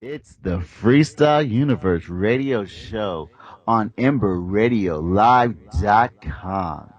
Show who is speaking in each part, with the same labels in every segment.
Speaker 1: It's the Freestyle Universe radio show on EmberRadioLive.com.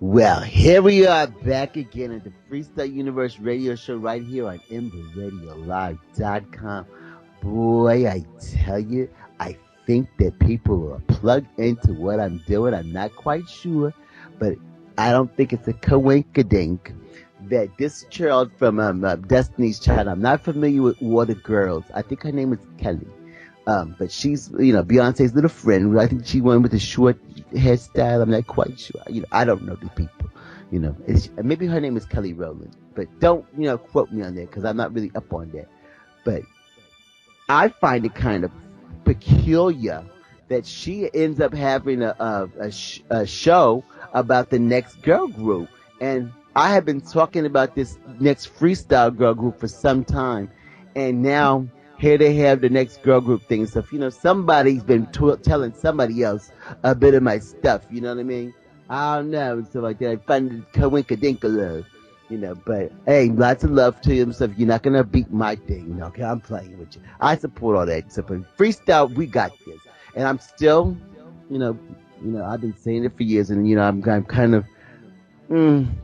Speaker 1: Well, here we are back again at the Freestyle Universe radio show right here on EmberRadioLive.com. Boy, I tell you, I think that people are plugged into what I'm doing. I'm not quite sure, but I don't think it's a coinkydink that this child from Destiny's Child, I'm not familiar with all the girls. I think her name is Kelly. But she's, Beyonce's little friend. I think she went with the short hairstyle. I'm not quite sure. I don't know the people. Maybe her name is Kelly Rowland. But don't, quote me on that because I'm not really up on that. But I find it kind of peculiar that she ends up having a show about the next girl group. And I have been talking about this next freestyle girl group for some time. And now here they have the next girl group thing and stuff. Somebody's been telling somebody else a bit of my stuff. You know what I mean? I don't know and stuff like that. I find it coinkydinkalove, But hey, lots of love to you and stuff. You're not gonna beat my thing, okay? I'm playing with you. I support all that stuff. But freestyle, we got this. And I'm still, I've been saying it for years, and I'm kind of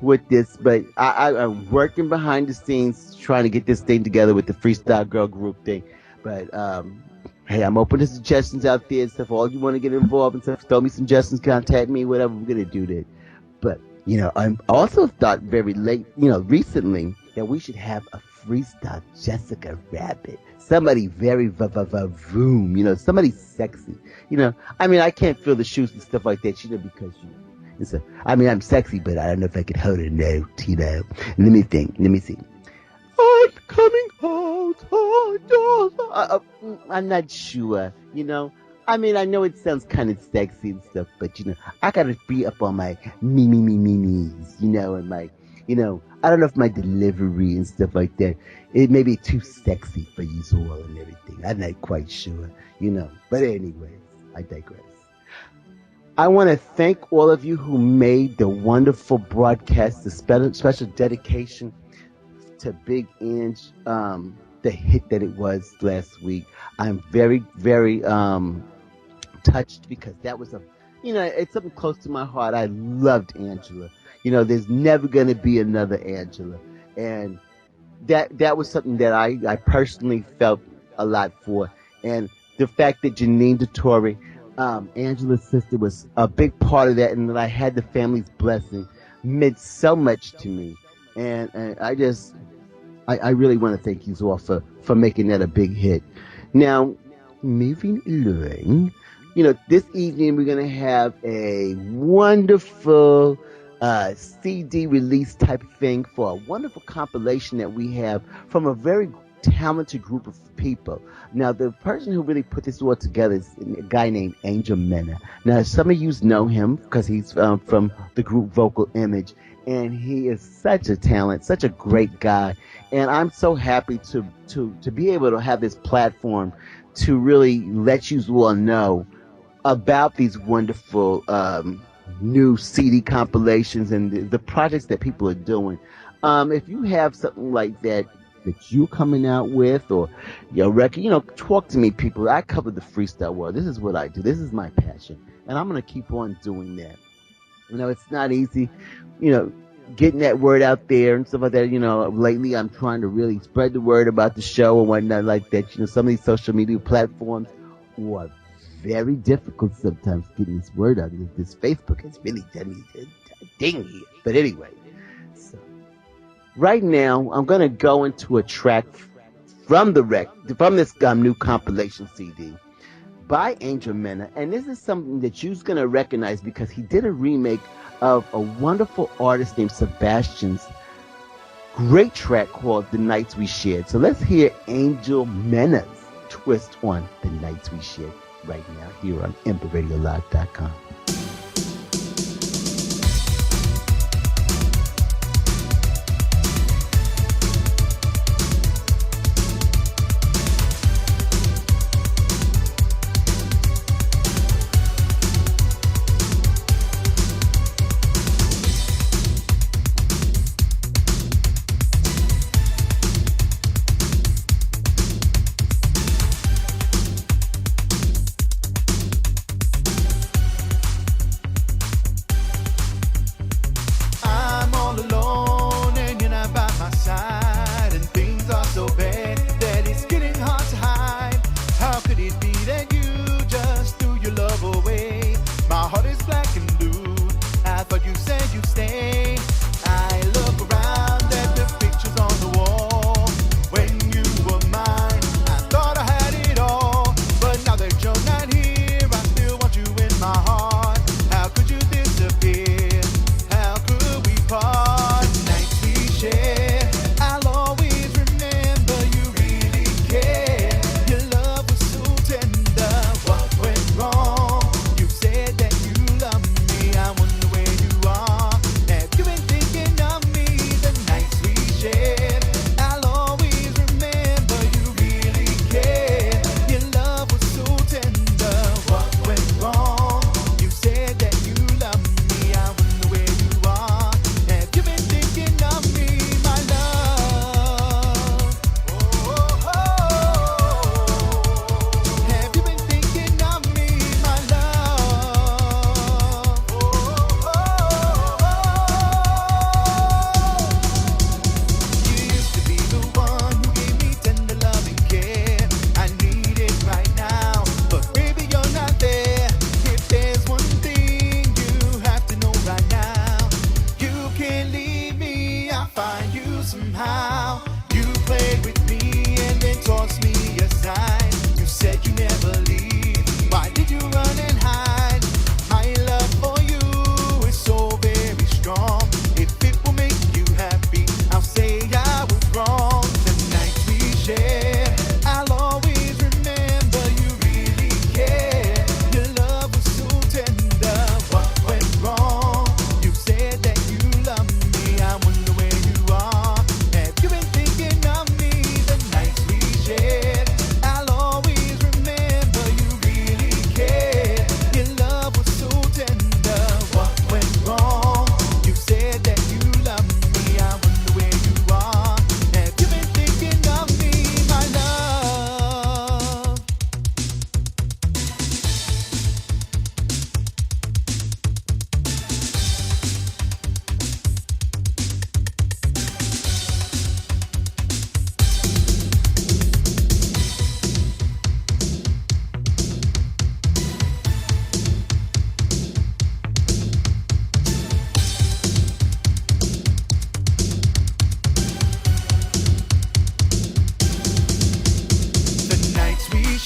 Speaker 1: with this, but I'm working behind the scenes trying to get this thing together with the freestyle girl group thing. But hey, I'm open to suggestions out there and stuff. All you want to get involved and stuff, throw me suggestions, contact me, whatever. We're gonna do that. But I also thought very late, recently that we should have a freestyle Jessica Rabbit. Somebody very voom, somebody sexy. I can't feel the shoes and stuff like that, because I'm sexy, but I don't know if I could hold a note, Let me think. Let me see. I'm coming out. I'm not sure, I know it sounds kind of sexy and stuff, but, I gotta be up on my me's, and my, I don't know if my delivery and stuff like that, it may be too sexy for you all and everything. I'm not quite sure, But anyways, I digress. I want to thank all of you who made the wonderful broadcast, the special dedication to Big Ange, the hit that it was last week. I'm very, very touched because that was it's something close to my heart. I loved Angela. There's never going to be another Angela. And that was something that I personally felt a lot for. And the fact that Janine DeTore, Angela's sister, was a big part of that, and that I had the family's blessing meant so much to me. And I really want to thank you all for making that a big hit. Now, moving along, this evening we're going to have a wonderful CD release type of thing for a wonderful compilation that we have from a very talented group of people. Now, the person who really put this all together is a guy named Angel Mena. Now, some of you know him because he's from the group Vocal Image, and he is such a talent, such a great guy. And I'm so happy to be able to have this platform to really let you all know about these wonderful new CD compilations and the projects that people are doing. If you have something like that you're coming out with, or your record, talk to me, people. I cover the freestyle world. This is what I do. This is my passion, and I'm going to keep on doing that. It's not easy, getting that word out there and stuff like that. Lately I'm trying to really spread the word about the show and whatnot like that. Some of these social media platforms are very difficult sometimes getting this word out. This Facebook has really done me dingy. But anyway, so right now I'm going to go into a track from this new compilation CD by Angel Mena, and this is something that you're going to recognize because he did a remake of a wonderful artist named Sebastian's great track called The Nights We Shared. So let's hear Angel Mena's twist on The Nights We Shared right now here on EmperRadioLive.com.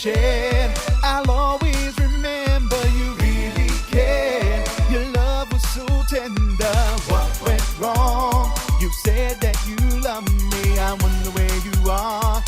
Speaker 2: shared. I'll always remember you really cared. Your love was so tender. What went wrong? You said that you love me. I wonder where you are.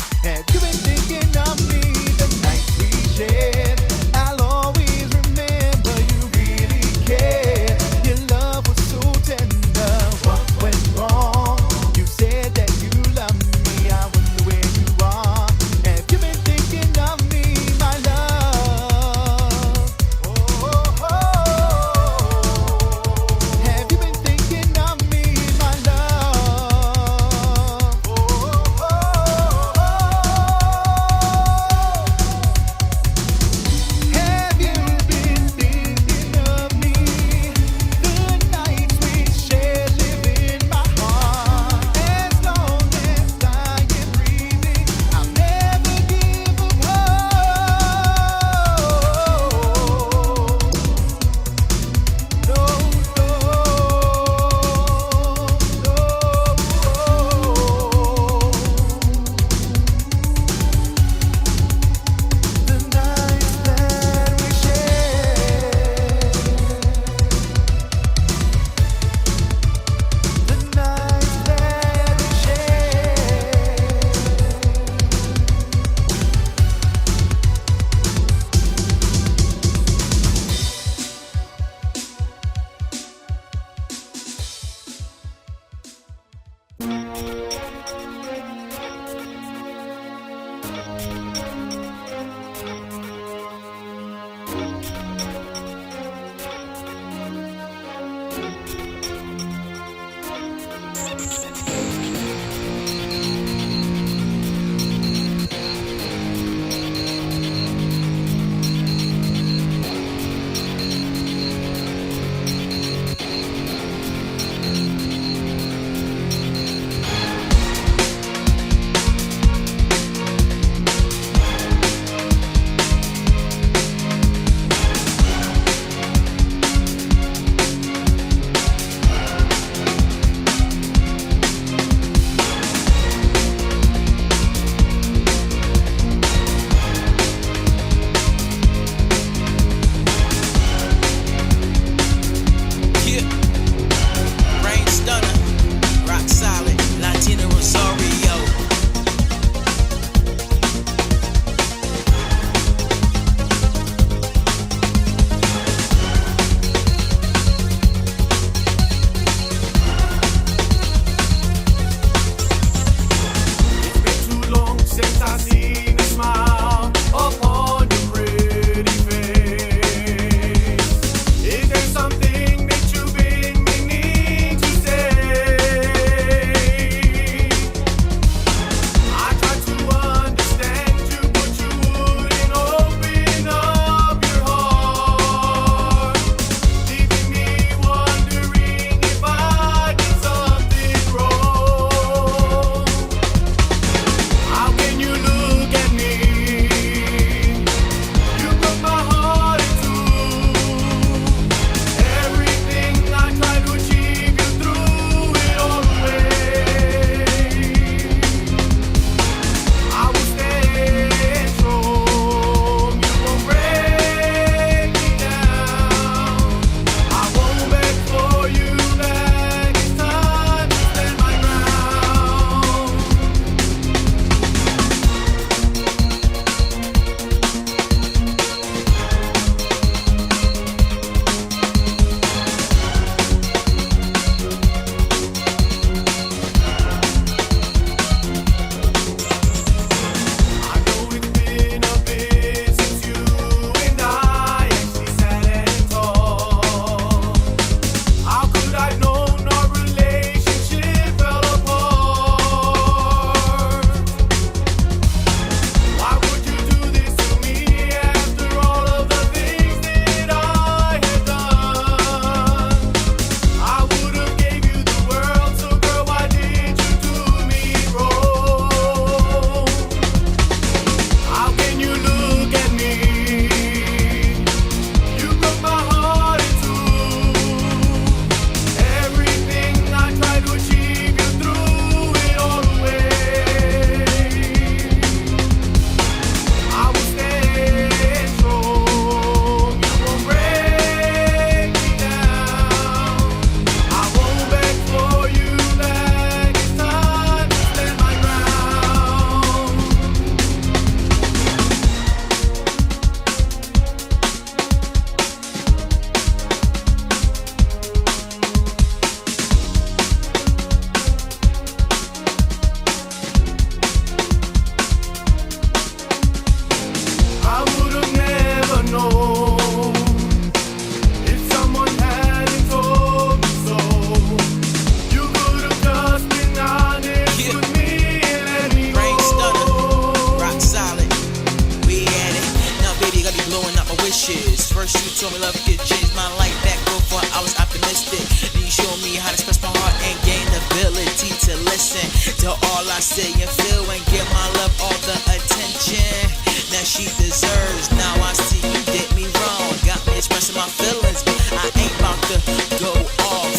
Speaker 3: me how to express my heart and gain the ability to listen to all I say and feel and give my love all the attention that she deserves. Now I see you did me wrong, got me expressing my feelings, but I ain't about to go off.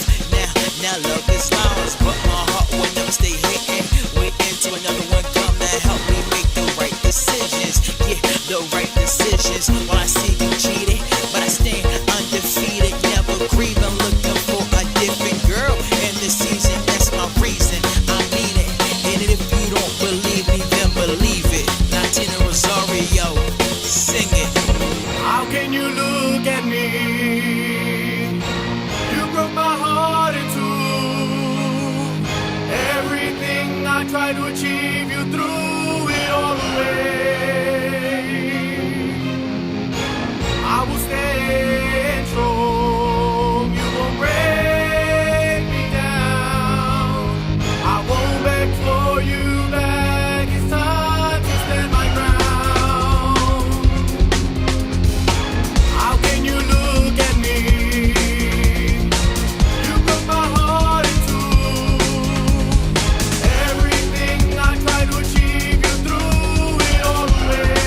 Speaker 3: Now love is lost, but my heart will never stay hating. Waiting till another one come to help me make the right decisions. Yeah, the right decisions. While I see you cheated, but I stand undefeated, never grieving, looking for a different girl in this season. That's my reason. I mean it. And if you don't believe me, then believe it. Latina Rosario, sing it.
Speaker 2: How can you look at me? You broke my heart in two. Everything I tried to achieve, you threw it all away. I will stand strong. You won't break me down. I won't beg for you back. It's time to stand my ground. How can you look at me? You broke my heart in two. Everything I tried to achieve, you threw it all away.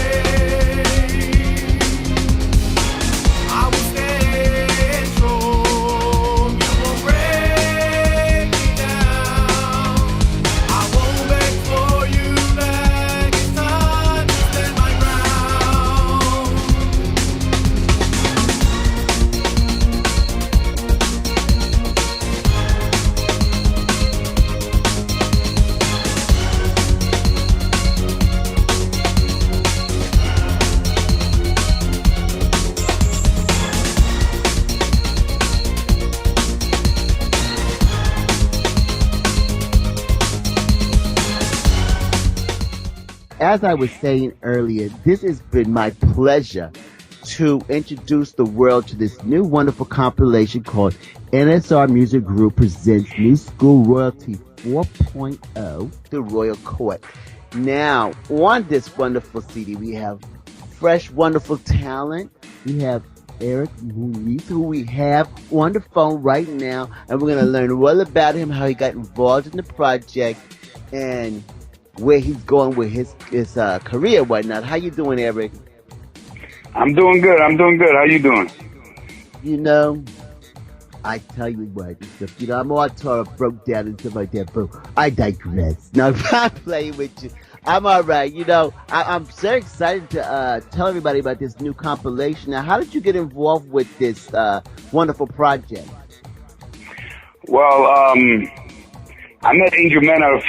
Speaker 2: I will stand strong. You won't break me down. I won't beg for you back. It's time to stand my ground.
Speaker 1: As I was saying earlier, this has been my pleasure to introduce the world to this new wonderful compilation called NSR Music Group Presents New School Royalty 4.0, The Royal Court. Now, on this wonderful CD, we have fresh, wonderful talent. We have Eric Ruiz, who we have on the phone right now, and we're going to learn all about him, how he got involved in the project, and where he's going with his career and whatnot. How you doing, Eric?
Speaker 4: I'm doing good. How you doing?
Speaker 1: You know, I tell you what, I'm all taught, broke down and stuff like that, but I digress. Now, if I'm playing with you, I'm all right. You know, I'm so excited to tell everybody about this new compilation. Now, how did you get involved with this wonderful project?
Speaker 4: Well, I met Angel Mena I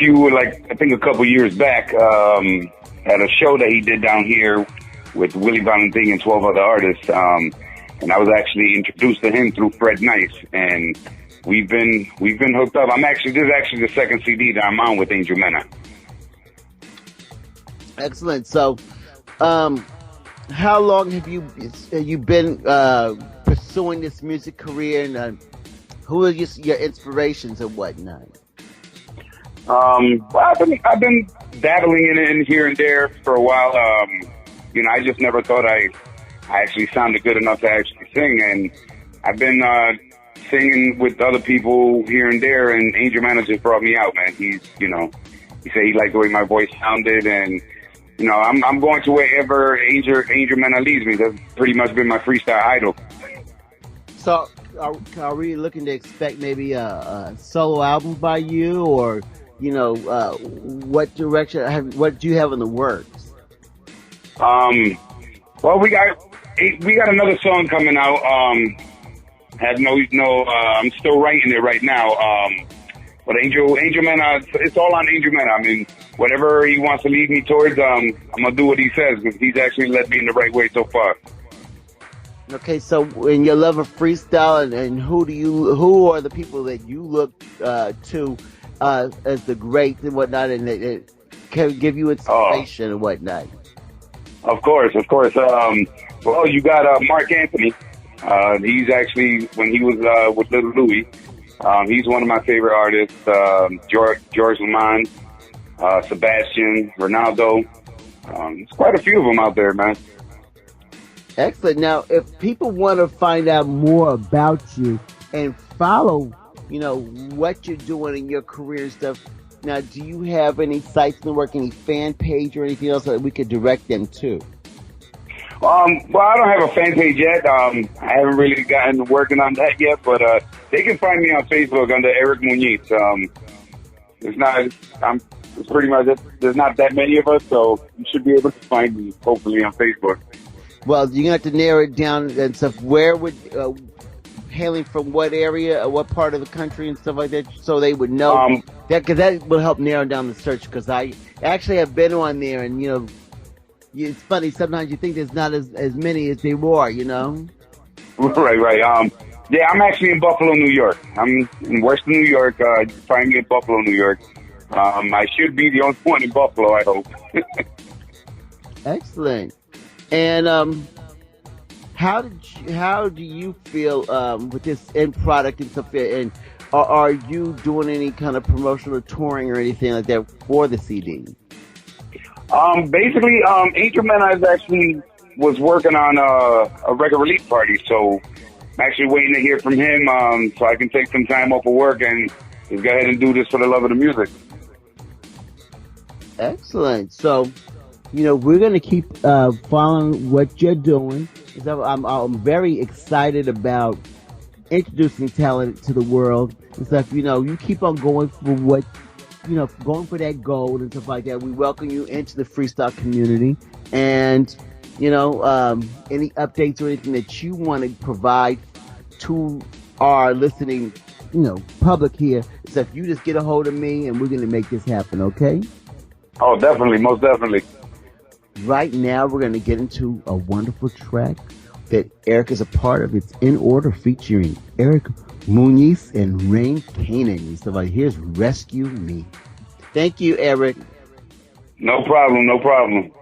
Speaker 4: think a couple years back, at a show that he did down here with Willie Valentin and 12 other artists. And I was actually introduced to him through Fred Nice, and we've been hooked up. This is actually the second CD that I'm on with Angel Mena.
Speaker 1: Excellent. So, how long have you been pursuing this music career, and who are your inspirations and whatnot?
Speaker 4: Well, I've been dabbling in it here and there for a while. I just never thought I actually sounded good enough to actually sing, and I've been singing with other people here and there, and Angel Mena just brought me out, man. He said he liked the way my voice sounded, and I'm going to wherever Angel Mena leads me. That's pretty much been my freestyle idol.
Speaker 1: So, are we looking to expect maybe a solo album by you, or what direction? What do you have in the works?
Speaker 4: Well, we got another song coming out. I'm still writing it right now. But Angel Mena, it's all on Angel Mena. I mean, whatever he wants to lead me towards, I'm gonna do what he says, because he's actually led me in the right way so far.
Speaker 1: Okay, so in your love of freestyle, and who are the people that you look to as the greats and whatnot, and it can give you inspiration and whatnot?
Speaker 4: Of course. Well, you got Mark Anthony. He's actually, when he was with Little Louie, he's one of my favorite artists. George Lamont, Sebastian, Ronaldo. There's quite a few of them out there, man.
Speaker 1: Excellent. Now, if people want to find out more about you and follow what you're doing in your career and stuff. Now, do you have any sites in the work, any fan page or anything else that we could direct them to?
Speaker 4: Well, I don't have a fan page yet. I haven't really gotten working on that yet, but they can find me on Facebook under Eric Muñiz. It's pretty much there's not that many of us, so you should be able to find me hopefully on Facebook.
Speaker 1: Well, you're gonna have to narrow it down and stuff. Where would hailing from what area or what part of the country and stuff like that, so they would know that, because that will help narrow down the search. Because I actually have been on there, and it's funny. Sometimes you think there's not as many as there were.
Speaker 4: Right. Yeah, I'm actually in Buffalo, New York. I'm in Western New York. You can find me in Buffalo, New York. I should be the only one in Buffalo, I hope.
Speaker 1: Excellent. And how do you feel with this end product and stuff? And are you doing any kind of promotional touring or anything like that for the CD?
Speaker 4: Basically, Angel Man actually was working on a record release party, so I'm actually waiting to hear from him so I can take some time off of work and just go ahead and do this for the love of the music.
Speaker 1: Excellent. So, we're going to keep following what you're doing. I'm very excited about introducing talent to the world and stuff. You keep on going for what, going for that gold and stuff like that. We welcome you into the freestyle community. And, any updates or anything that you want to provide to our listening, public here, so if you just get a hold of me and we're going to make this happen, okay?
Speaker 4: Oh, definitely. Most definitely.
Speaker 1: Right now, we're going to get into a wonderful track that Eric is a part of. It's In Order, featuring Eric Muñiz and Rain Kanan. So here's Rescue Me. Thank you, Eric.
Speaker 4: No problem.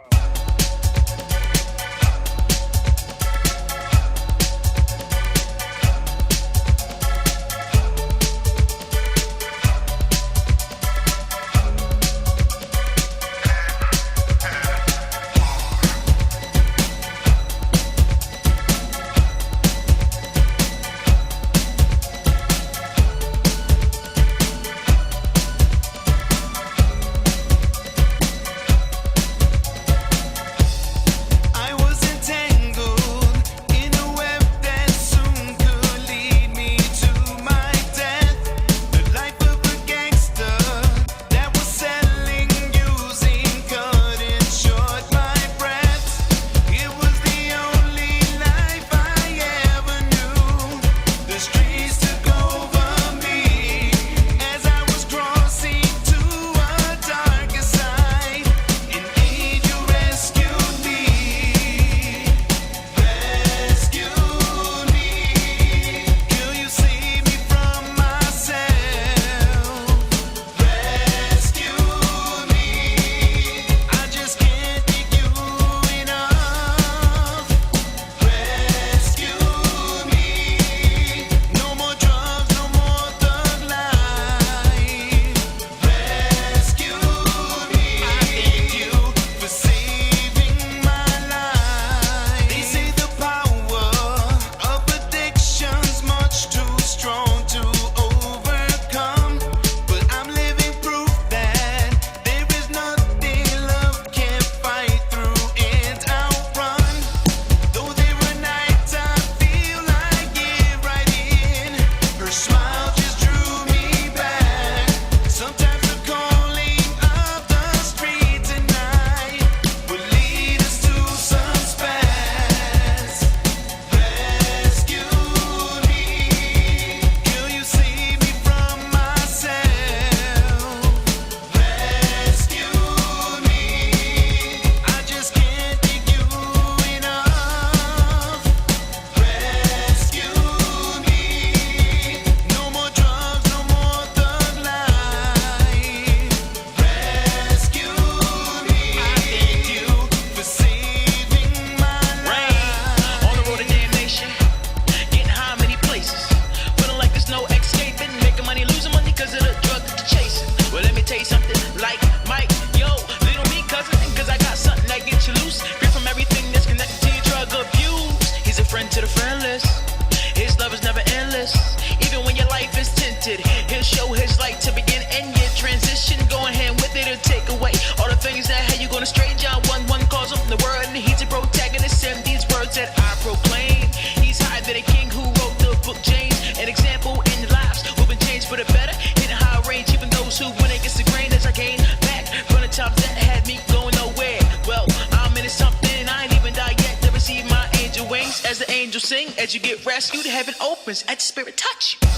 Speaker 3: sing as you get rescued. Heaven opens at the spirit touch you.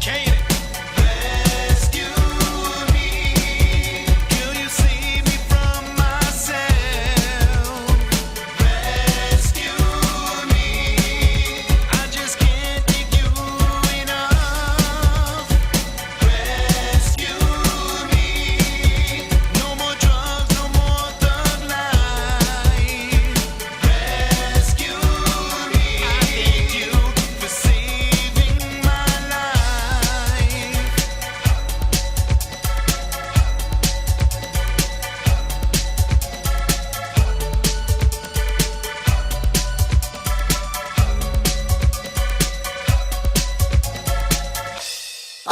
Speaker 2: Can it? Rescue me. Will you save me from myself? Rescue me. I just can't take you enough. Rescue me. No more drugs, no more thug life. Rescue me. I thank you for saving my life.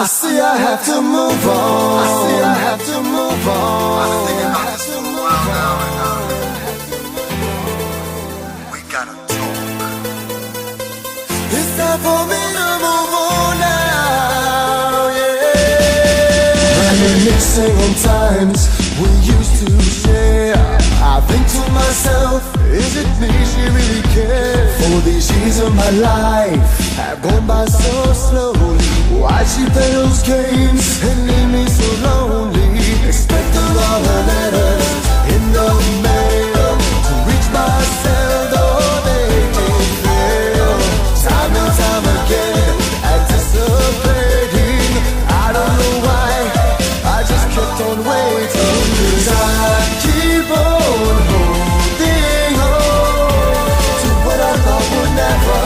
Speaker 5: I see I have to move on. I see I have to move on.
Speaker 6: I've been thinking about this for a while now, and we gotta talk.
Speaker 5: It's time for me to move on now, yeah. Reminiscing on times we used to share. I think to myself, is it me she really cares? For these years of my life have gone by so slowly. Why'd she play those games and leave me so lonely? Expecting all her letters in the mail to reach my cell, though they fail. Time and time again, anticipating. I don't know why, I just kept on waiting. 'Cause I keep on holding on to what I thought would never.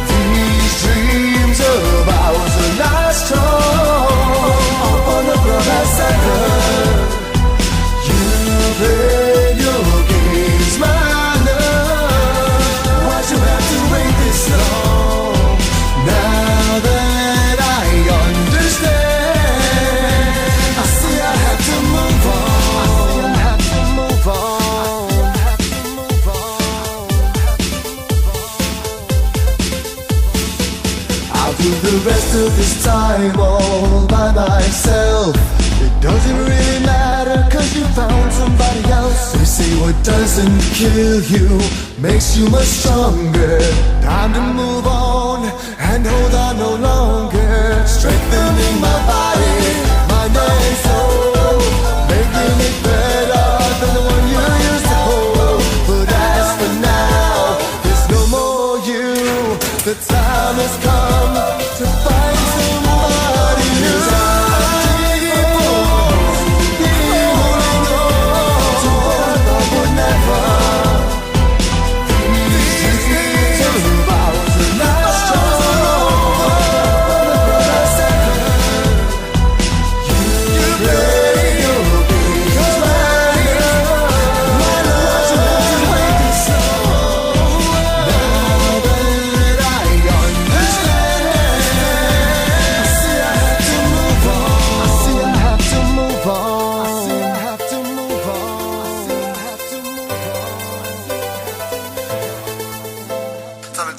Speaker 5: These dreams of ours are not strong. Up on the glass second, you played your games, my love. Why'd you have to wait this long? Now that I understand, I see I have to move on. I see I have to move on. I have to move on. I'll do the rest of this time all by myself. It doesn't really matter 'cause you found somebody else. They say what doesn't kill you makes you much stronger. Time to move on and hold on no longer. Strengthening my body, mind and soul, making it better than the one you used to hold. But as for now, there's no more you. The time has come to find somebody new.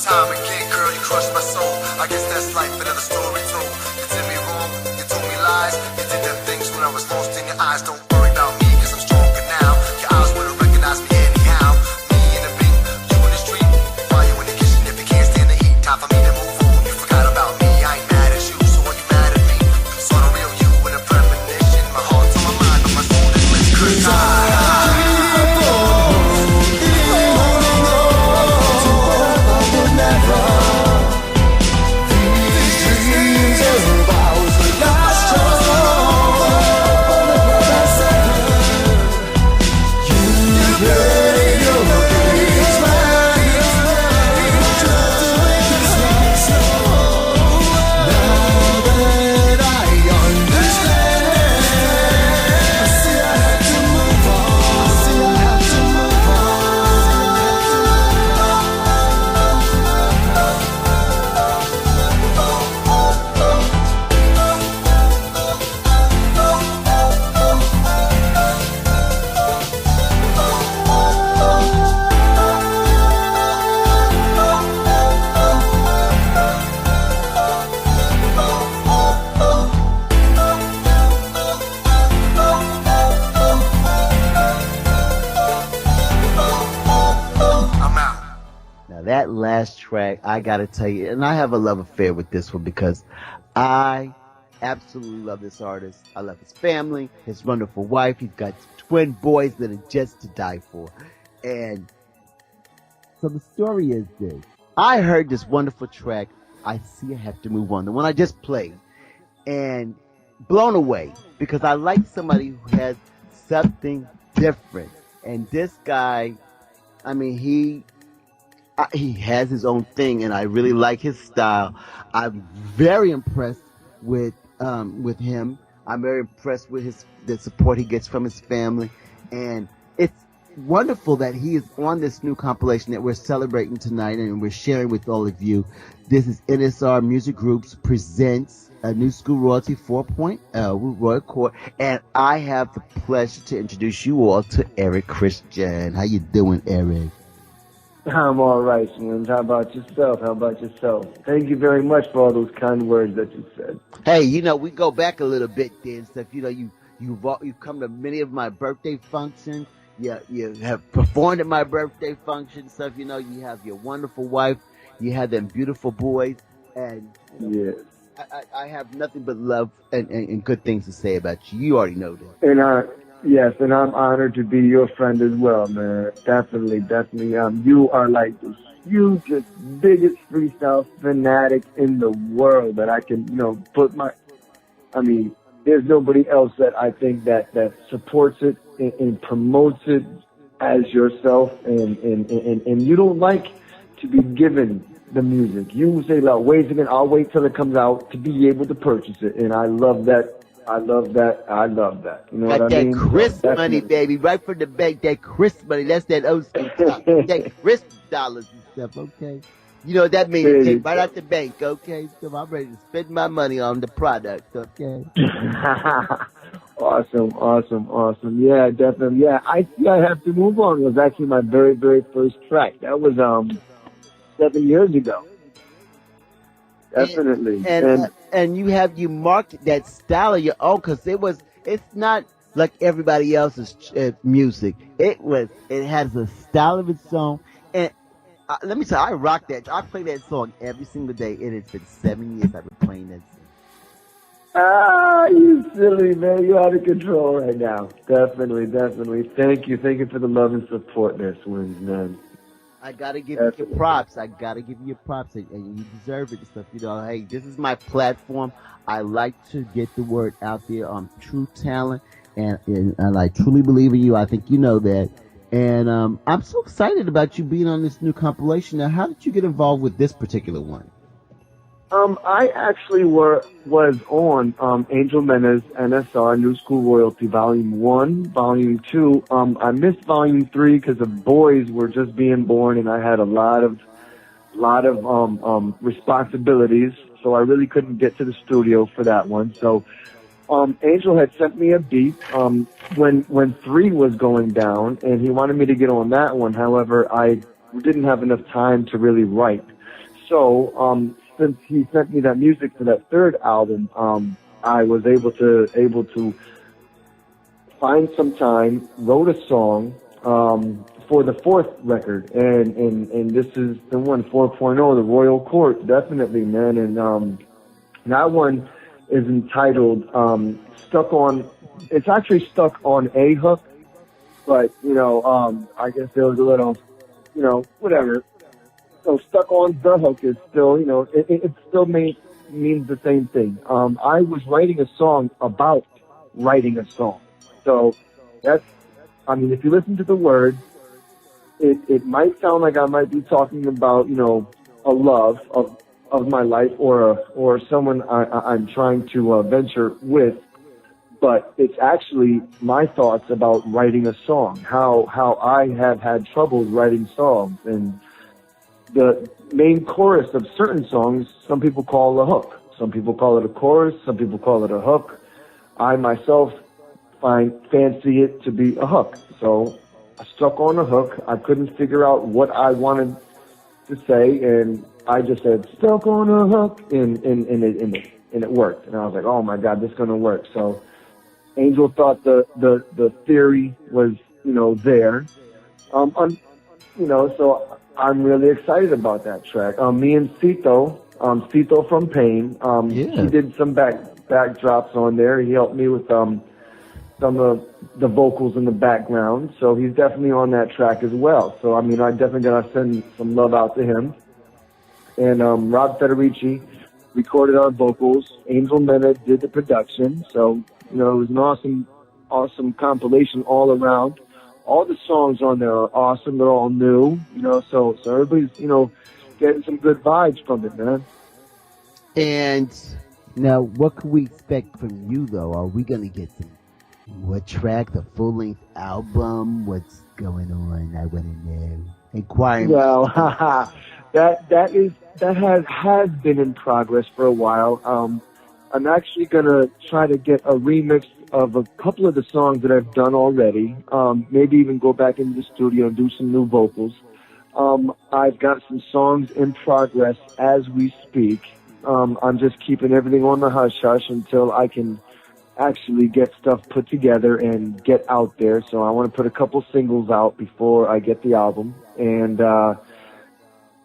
Speaker 6: Time again, girl, you crushed my soul. I guess that's life, another story told. You did me wrong, you told me lies. You did them things when I was lost in your eyes. Don't worry about me, 'cause I'm stronger now. Your eyes would've recognized me anyhow. Me in the beat, you in the street. Fire in the kitchen if you can't stand the heat. Time for me to move on. You forgot about me, I ain't mad at you, so are you mad at me? Saw the real you in a premonition. My heart's on my mind, but my soul is lit. 'Cause
Speaker 5: These dreams of ours are not strong.
Speaker 1: last track, I gotta tell you, and I have a love affair with this one because I absolutely love this artist. I love his family, his wonderful wife. He's got twin boys that are just to die for. And so the story is this. I heard this wonderful track, I See I Have to Move On, the one I just played, and blown away because I like somebody who has something different. And this guy, I mean, he has his own thing, and I really like his style. I'm very impressed with him. I'm very impressed with the support he gets from his family, and it's wonderful that he is on this new compilation that we're celebrating tonight and we're sharing with all of you. This is NSR Music Groups presents a New School Royalty 4.0 with Roy Court, and I have the pleasure to introduce you all to Eric Christian. How you doing, Eric?
Speaker 7: I'm all right, Swins. How about yourself? Thank you very much for all those kind words that you said.
Speaker 1: Hey, we go back a little bit there and stuff. You've come to many of my birthday functions. You have performed at my birthday function stuff. You have your wonderful wife. You have them beautiful boys. And
Speaker 7: yes.
Speaker 1: I have nothing but love and good things to say about you. You already know that.
Speaker 7: And I'm honored to be your friend as well, man. Definitely. You are like the hugest, biggest freestyle fanatic in the world that I can, there's nobody else that I think that supports it and promotes it as yourself, and you don't like to be given the music. You say, "Well, wait a minute, I'll wait till it comes out to be able to purchase it," and I love that. You know
Speaker 1: Got
Speaker 7: what I mean?
Speaker 1: That crisp money, baby, right from the bank. That crisp money, that's that old school stuff. That crisp dollars and stuff. Okay, you know what that means? Take right out the bank. Okay, so I'm ready to spend my money on the product. Okay.
Speaker 7: Awesome. Yeah, definitely. Yeah, I Have to Move On was actually my very, very first track. That was 7 years ago. Definitely.
Speaker 1: And you marked that style of your own because it's not like everybody else's music. It has a style of its own. And let me tell you, I rock that. I play that song every single day. It has been 7 years I've been playing that song.
Speaker 7: You silly man. You're out of control right now. Definitely. Thank you for the love and support there, Swins, man.
Speaker 1: I gotta give you your props. And you deserve it and stuff. Hey, this is my platform. I like to get the word out there on true talent, and I truly believe in you. I think you know that. And I'm so excited about you being on this new compilation. Now, how did you get involved with this particular one?
Speaker 7: I actually was on Angel Menace NSR New School Royalty Volume 1, Volume 2. I missed Volume 3 because the boys were just being born and I had a lot of responsibilities, so I really couldn't get to the studio for that one. So Angel had sent me a beat when 3 was going down, and he wanted me to get on that one. However, I didn't have enough time to really write. So since he sent me that music for that 3rd album, I was able to find some time, wrote a song for the 4th record, and this is the one, 4.0, the Royal Court, definitely, man. And that one is entitled it's actually stuck on a hook, but I guess there was a little, whatever. So Stuck on the Hook is still, it still means the same thing. I was writing a song about writing a song. So if you listen to the words, it might sound like I might be talking about, a love of my life or someone I'm trying to venture with, but it's actually my thoughts about writing a song, how I have had trouble writing songs, and the main chorus of certain songs, some people call a hook. Some people call it a chorus. Some people call it a hook. I myself fancy it to be a hook. So I stuck on a hook. I couldn't figure out what I wanted to say, and I just said, stuck on a hook, and it worked. And I was like, oh my God, this is going to work. So Angel thought the theory was, there. So I'm really excited about that track. Me and Cito from Pain,
Speaker 1: Yeah.
Speaker 7: he did some backdrops on there. He helped me with some of the vocals in the background, so he's definitely on that track as well. So I mean, I definitely gotta send some love out to him. And Rob Federici recorded our vocals. Angel Mena did the production. So it was an awesome compilation all around. All the songs on there are awesome. They're all new, so everybody's, getting some good vibes from it, man.
Speaker 1: And now, what can we expect from you, though? Are we going to get what track, the full-length album? What's going on? I want to know. Inquiring.
Speaker 7: Well, that has been in progress for a while. I'm actually going to try to get a remix of a couple of the songs that I've done already. Maybe even go back into the studio and do some new vocals. I've got some songs in progress as we speak. I'm just keeping everything on the hush-hush until I can actually get stuff put together and get out there. So I want to put a couple singles out before I get the album. And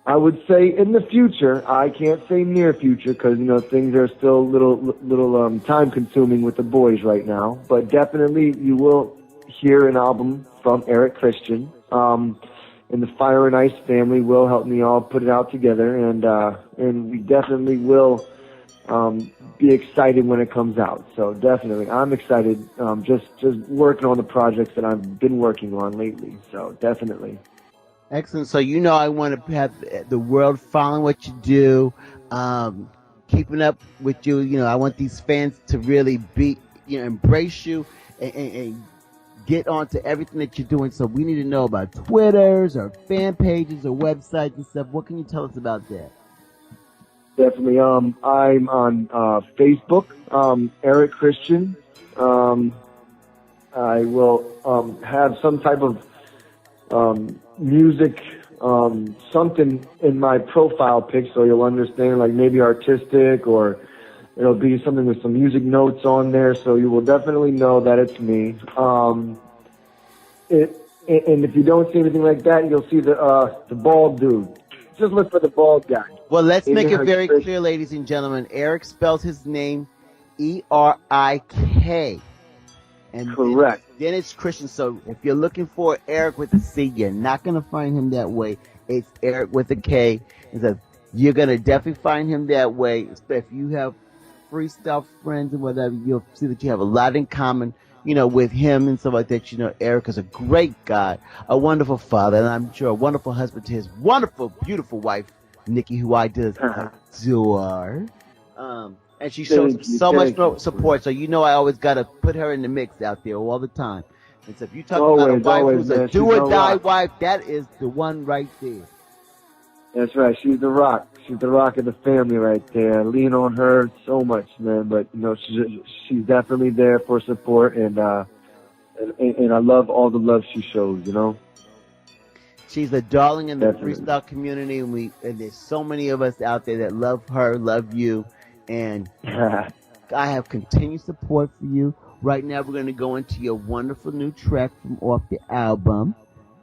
Speaker 7: I would say in the future, I can't say near future because, things are still a little time consuming with the boys right now. But definitely you will hear an album from Eric Christian. And the Fire and Ice family will help me all put it out together. And we definitely will be excited when it comes out. So definitely, I'm excited just working on the projects that I've been working on lately. So definitely.
Speaker 1: Excellent. So I want to have the world following what you do, keeping up with you. I want these fans to really embrace you and get onto everything that you're doing. So we need to know about Twitters or fan pages or websites and stuff. What can you tell us about that?
Speaker 7: Definitely. I'm on Facebook, Eric Christian. I will have some type of music, something in my profile pic, so you'll understand, like maybe artistic, or it'll be something with some music notes on there, so you will definitely know that it's me. And if you don't see anything like that, you'll see the bald dude. Just look for the bald guy.
Speaker 1: Well, let's make it very clear, ladies and gentlemen. Eric spells his name E-R-I-K. And
Speaker 7: correct.
Speaker 1: Then it's Christian. So if you're looking for Eric with a C, you're not going to find him that way. It's Eric with a K. And so you're going to definitely find him that way. If you have freestyle friends and whatever, you'll see that you have a lot in common, with him and stuff like that. Eric is a great guy, a wonderful father, and I'm sure a wonderful husband to his wonderful, beautiful wife, Nikki, who I just adore. And she shows so much support. So I always got to put her in the mix out there all the time. And so if you talk about a wife who's a do-or-die wife, that is the one right there.
Speaker 7: That's right. She's the rock. She's the rock of the family right there. I lean on her so much, man. But she's definitely there for support, and I love all the love she shows.
Speaker 1: She's a darling in the freestyle community, and there's so many of us out there that love her, love you. And I have continued support for you. Right now, we're going to go into your wonderful new track from off the album.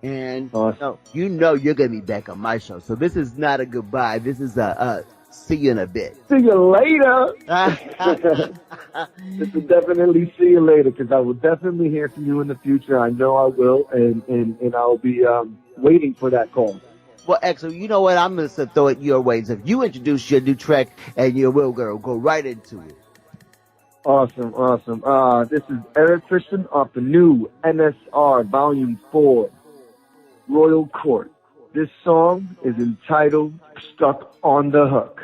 Speaker 1: And
Speaker 7: awesome.
Speaker 1: you're going to be back on my show. So this is not a goodbye. This is a see you in a bit.
Speaker 7: See you later. This will definitely see you later, because I will definitely hear from you in the future. I know I will, and I'll be waiting for that call.
Speaker 1: Well, excellent. You know what? I'm going to throw it your ways. If you introduce your new track, and you will go right into it.
Speaker 7: Awesome. This is Eric Christian off the new NSR Volume 4, Royal Court. This song is entitled Stuck on the Hook.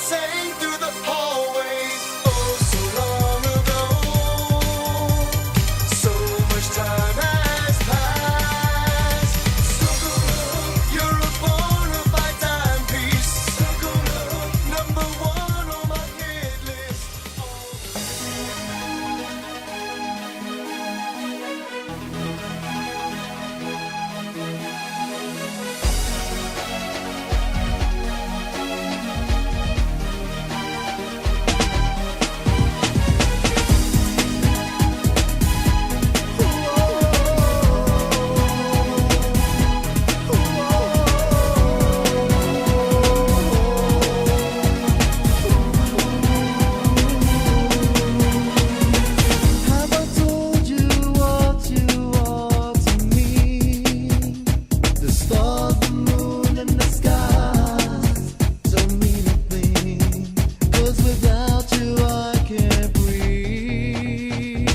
Speaker 5: sang through the hallways. Oh, so long ago. So much time has passed. You're a bona fide timepiece. Number one on my hit list. Have I told you what you are to me? The stars, the moon, and the skies don't mean a thing. 'Cause without you I can't breathe.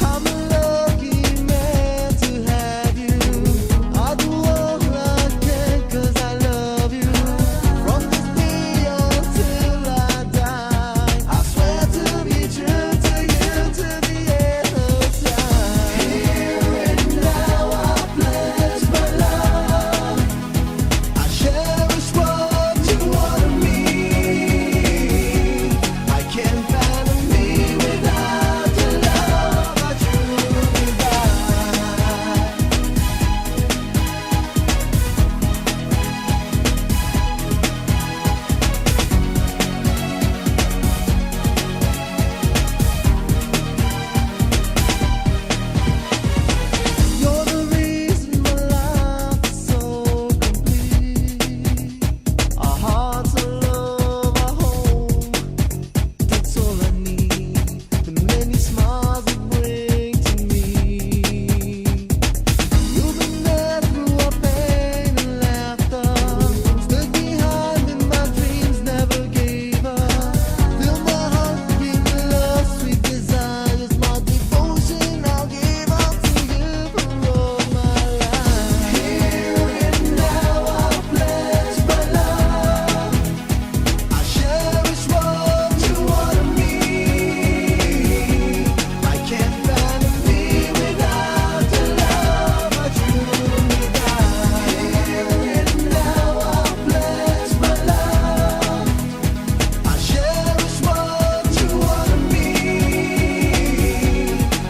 Speaker 5: I'm a lucky man to have you. I'll do all I can 'cause I love you. From this day until I die, I swear to be true to you to the end of time. Here and now I pledge my love. I cherish what you are to me. I can't fathom me without your love. I truly die. You're the reason my life is so complete. Our hearts are love, our home. That's all I need. The many smiles you bring to me. You've been there through our pain and laughter. Stood behind in my dreams, never gave up. Fill my heart with love, sweet desires. My devotion I'll give up to you for all my life. Here and now I pledge my love. I cherish what you are to me. I can't fathom me without your love. I truly die. Here and now I pledge my love. I cherish what you are to me.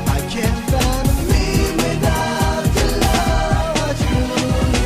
Speaker 5: I can't fathom me without your love. I truly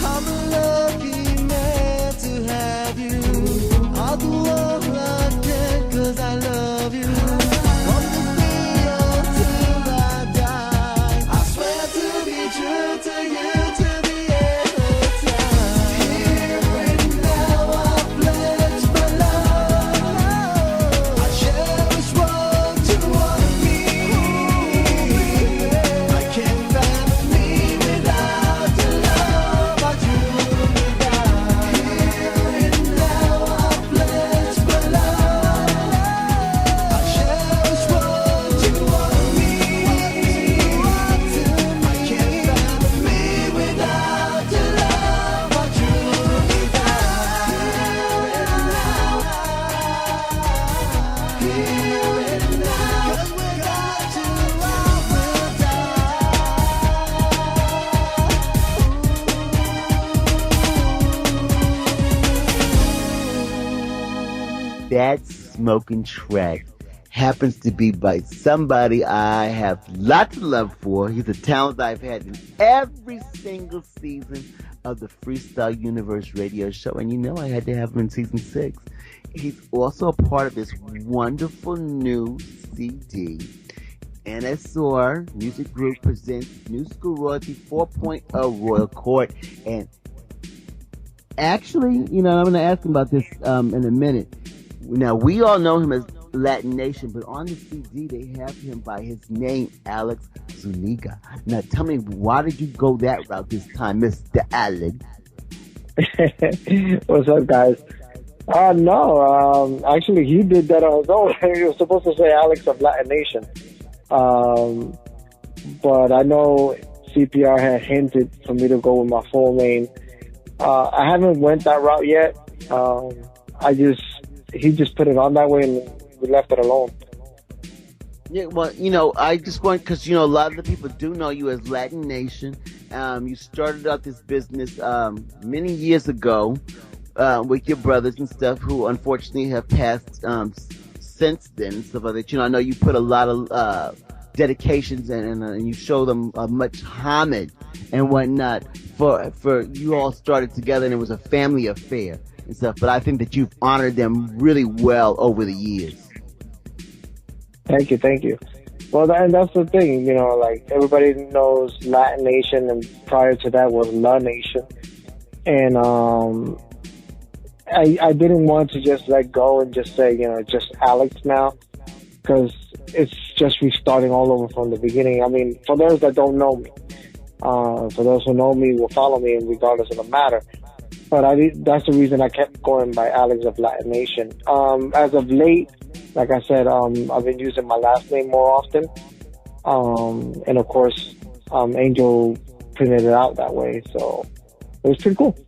Speaker 5: I'm a lucky man to have you. I'll do all I can 'cause I love you. From this day until I die, I swear to be true to you to the end of time. Here and now I pledge my love. I cherish what you are to me. I can't fathom me without your love. I truly die. Here and now I pledge my love. I cherish what you are to me. I can't fathom me without your love. I truly die. Here and now, 'cause without you I will die.
Speaker 1: That smoking track happens to be by somebody I have lots of love for. He's a talent I've had in every single season of the Freestyle Universe radio show, and you know I had to have him in season 6. He's also a part of this wonderful new CD. NSR Music Group presents New School Royalty 4.0 Royal Court, and Actually, I'm going to ask him about this in a minute. Now, we all know him as Latin Nation, but on the CD they have him by his name, Alex Zuniga. Now, tell me, why did you go that route this time, Mr. Alex?
Speaker 8: What's up, guys? No, actually, he did that on his own. He was supposed to say Alex of Latin Nation. But I know CPR had hinted for me to go with my full name. I haven't went that route yet. He just put it on that way and we left it alone.
Speaker 1: Yeah, well, I just want, because, a lot of the people do know you as Latin Nation. You started out this business many years ago with your brothers and stuff, who unfortunately have passed since then and stuff like that. I know you put a lot of dedications and you show them much homage and whatnot for you all started together, and it was a family affair and stuff. But I think that you've honored them really well over the years.
Speaker 8: Thank you. Well, that's the thing, like everybody knows Latin Nation, and prior to that was La Nation. And I didn't want to just let go and just say, just Alex now, because it's just restarting all over from the beginning. I mean, for those that don't know me, for those who know me will follow me regardless of the matter. But that's the reason I kept going by Alex of Latin Nation. As of late, like I said, I've been using my last name more often. And of course, Angel printed it out that way. So it was pretty cool.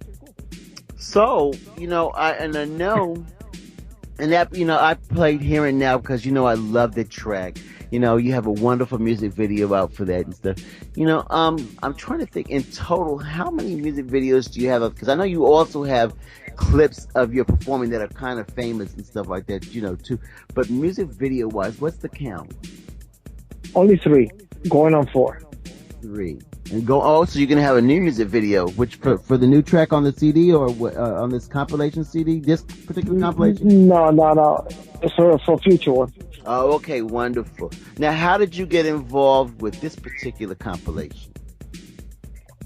Speaker 1: So, I know, and that, I played Here and Now because, I love the track. You have a wonderful music video out for that and stuff. I'm trying to think in total, how many music videos do you have? Because I know you also have clips of your performing that are kind of famous and stuff like that, too. But music video wise, what's the count?
Speaker 8: Only 3, going on 4.
Speaker 1: 3. And so you're going to have a new music video, which for the new track on the CD or on this compilation CD, this particular compilation?
Speaker 8: No. It's for future one.
Speaker 1: Oh, okay, wonderful. Now, how did you get involved with this particular compilation?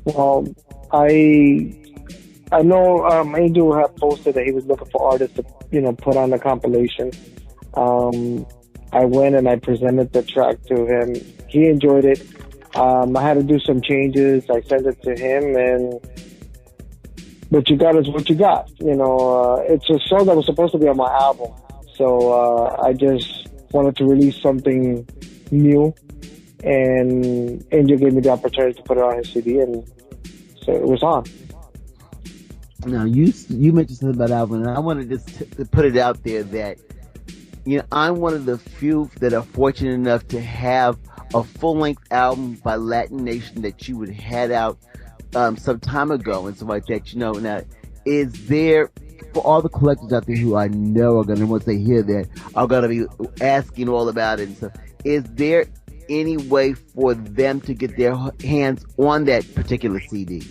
Speaker 8: Well, I know Angel had posted that he was looking for artists to, put on the compilation. I went and I presented the track to him. He enjoyed it. I had to do some changes. I sent it to him, and what you got is what you got. It's a song that was supposed to be on my album. So I just wanted to release something new, and Angel gave me the opportunity to put it on his CD, and so it was on.
Speaker 1: Now, you mentioned something about album, and I wanted to put it out there that, I'm one of the few that are fortunate enough to have a full-length album by Latin Nation that you would had out some time ago and stuff like that. Now, is there, for all the collectors out there who I know are going to, once they hear that, are going to be asking all about it and stuff, is there any way for them to get their hands on that particular CD?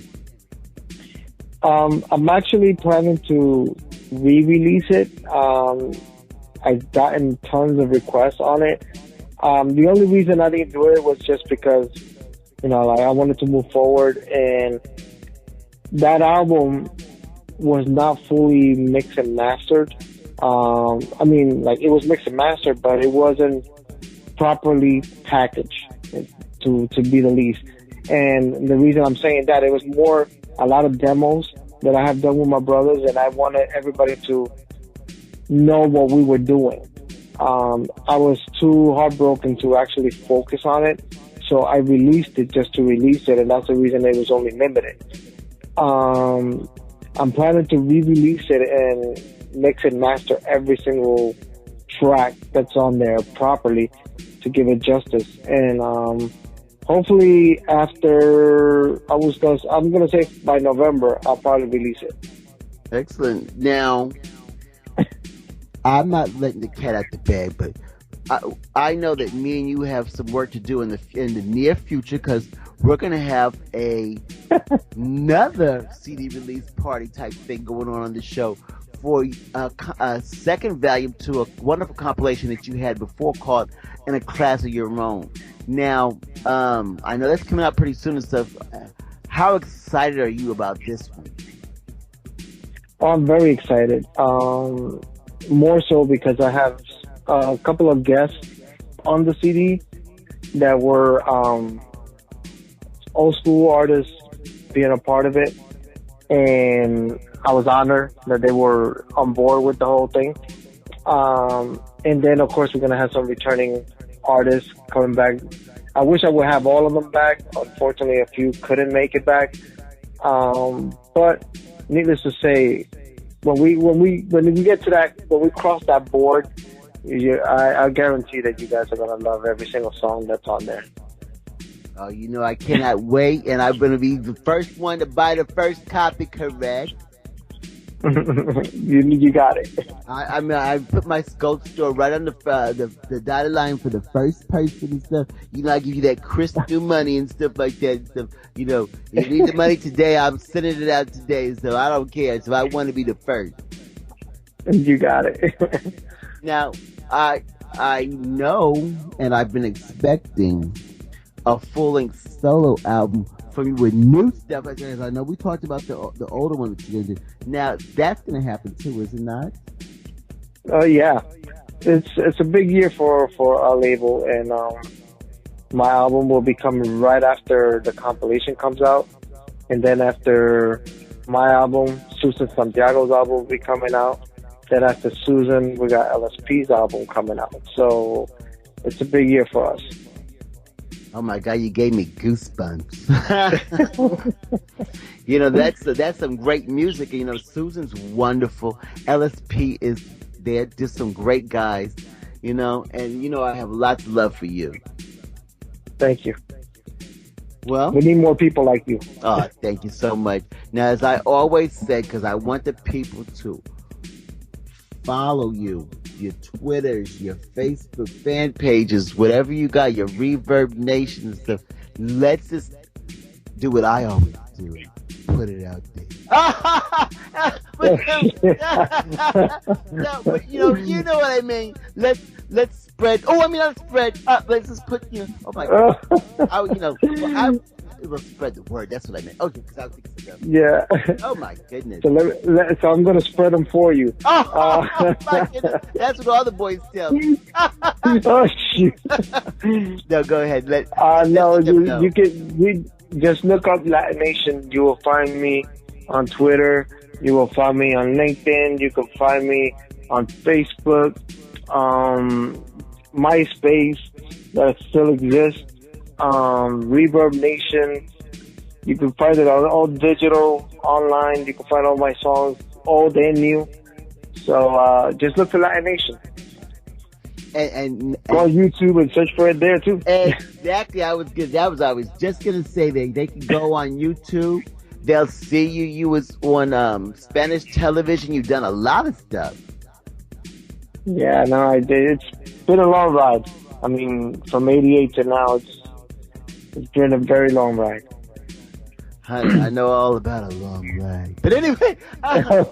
Speaker 8: I'm actually planning to re-release it. I've gotten tons of requests on it. The only reason I didn't do it was just because, I wanted to move forward, and that album was not fully mixed and mastered. It was mixed and mastered, but it wasn't properly packaged, to be the least. And the reason I'm saying that, it was more a lot of demos that I have done with my brothers, and I wanted everybody to know what we were doing. I was too heartbroken to actually focus on it, so I released it just to release it, and that's the reason it was only limited. I'm planning to re-release it and mix and master every single track that's on there properly to give it justice. And hopefully after, I'm gonna say by November, I'll probably release it.
Speaker 1: Excellent. Now, I'm not letting the cat out the bag, but I know that me and you have some work to do in the near future, because we're going to have another CD release party type thing going on the show for a second volume to a wonderful compilation that you had before called In a Class of Your Own. Now, I know that's coming out pretty soon and stuff. How excited are you about this one?
Speaker 8: I'm very excited. More so because I have a couple of guests on the CD that were old school artists being a part of it, and I was honored that they were on board with the whole thing. And then, of course, we're gonna have some returning artists coming back. I wish I would have all of them back. Unfortunately, a few couldn't make it back. But needless to say, when we get to that, when we cross that board, I guarantee that you guys are gonna love every single song that's on there.
Speaker 1: Oh, you know, I cannot wait, and I'm going to be the first one to buy the first copy, correct?
Speaker 8: You got it.
Speaker 1: I mean, I put my Scope store right on the dotted line for the first person and stuff. You know, I give you that crystal money and stuff like that and stuff. You know, if you need the money today, I'm sending it out today, so I don't care. So I want to be the first.
Speaker 8: You got it.
Speaker 1: Now, I know, and I've been expecting a full-length solo album from you with new stuff. As I know we talked about the older one that you did. Now that's going to happen too, is it not?
Speaker 8: Oh yeah, it's a big year for our label, and my album will be coming right after the compilation comes out, and then after my album, Susan Santiago's album will be coming out. Then after Susan, we got LSP's album coming out. So it's a big year for us.
Speaker 1: Oh my God, you gave me goosebumps. You know, that's some great music. You know, Susan's wonderful. LSP is there, just some great guys, you know, and you know, I have lots of love for you.
Speaker 8: Thank you.
Speaker 1: Well,
Speaker 8: we need more people like you.
Speaker 1: Oh, thank you so much. Now, as I always say, because I want the people to follow you, your Twitters, your Facebook fan pages, whatever you got, your Reverb Nation and stuff. Let's just do what I always do. Put it out there. No, but you know what I mean. Let's spread. Oh, I mean, not spread. Let's just put, oh my God. It will spread the word. That's what I meant. Okay, because I was thinking stuff.
Speaker 8: Yeah.
Speaker 1: Oh my goodness.
Speaker 8: So I'm going to spread them for you.
Speaker 1: Oh my goodness. That's what all the boys tell me.
Speaker 8: Oh shoot.
Speaker 1: No, go ahead.
Speaker 8: No, you just look up Latin Nation. You will find me on Twitter. You will find me on LinkedIn. You can find me on Facebook, MySpace that still exists. Reverb Nation. You can find it on all digital, online. You can find all my songs, old and new. So just look for Latin Nation. And go on YouTube and search for it there too.
Speaker 1: Exactly. I was just gonna say they can go on YouTube. They'll see you. You was on Spanish television. You've done a lot of stuff.
Speaker 8: Yeah, no, I did. It's been a long ride. I mean, from '88 to now, it's been a very long ride.
Speaker 1: Honey, I know all about a long ride. But anyway, I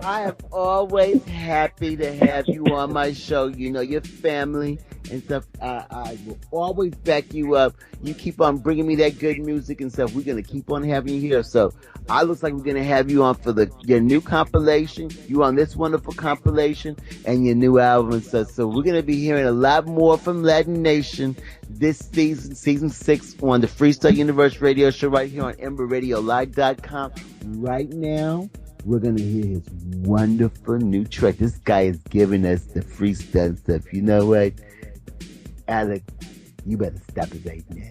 Speaker 1: am always happy to have you on my show. You know, your family and stuff. I will always back you up. You keep on bringing me that good music and stuff. We're going to keep on having you here. So I looks like we're going to have you on for your new compilation. You on this wonderful compilation and your new album and stuff. So we're going to be hearing a lot more from Latin Nation this season 6 on the Freestyle Universe radio show right here on EmberRadioLive.com. Right now, we're going to hear his wonderful new track. This guy is giving us the freestyle stuff. You know what? Alex, you better stop it right now.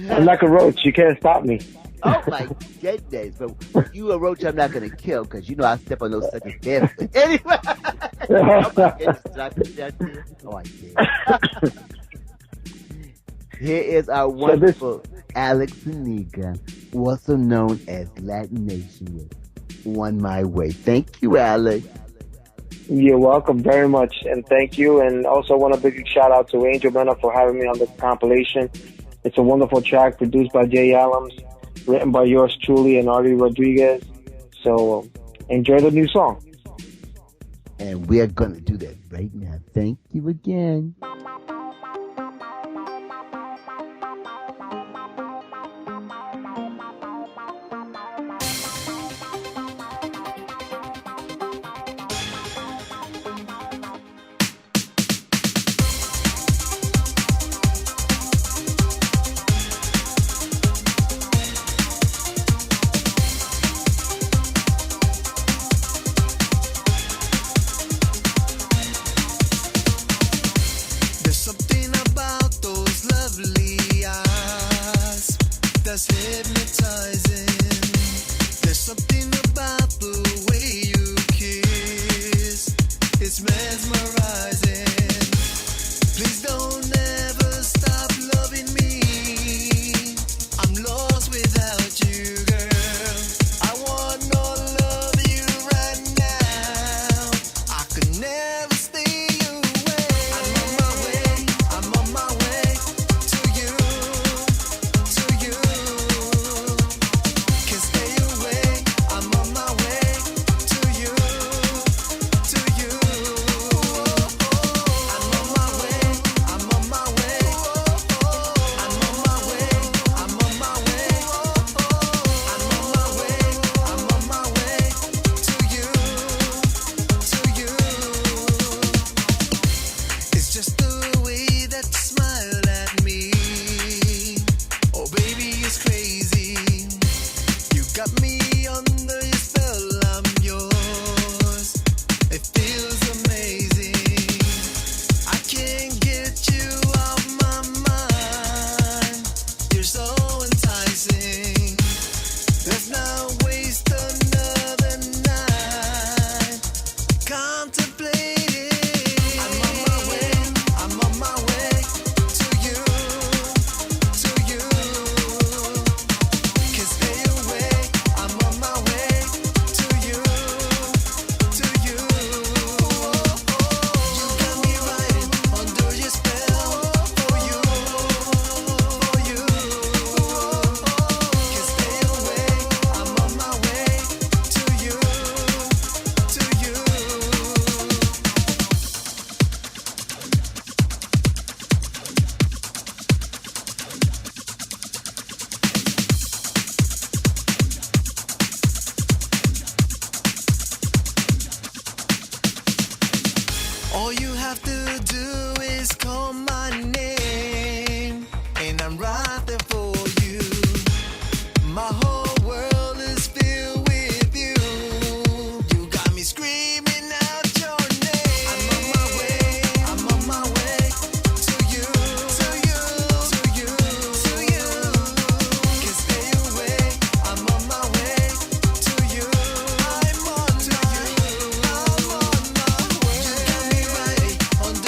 Speaker 8: I'm like a roach. You can't stop me.
Speaker 1: Oh my goodness. But you a roach I'm not going to kill because you know I step on those suckers barefoot. Anyway. Oh my goodness. Did I put that there? Oh, I did. Here is our wonderful Alex Zuniga, also known as Latin Nation with On My Way. Thank you, Alex.
Speaker 8: You're welcome very much, and thank you. And also want a big shout out to Angel Mena for having me on the compilation. It's a wonderful track produced by Jay Allams, written by yours truly and Artie Rodriguez. So enjoy the new song.
Speaker 1: And we're going to do that right now. Thank you again.
Speaker 2: Let's not waste another night contemplating. I'm on my way to you, to you. Can't stay away. I'm on my way to you, to you. You got me riding under your spell. For you, for you. Can't stay away. I'm on my way to you, to you. All you have to do is call my name, and I'm right there for you. My whole world is filled with you. You got me screaming out your name. I'm on my way to you, to you, to you, to you. Can't stay away. I'm on my way to you. I'm on my way. You got me riding under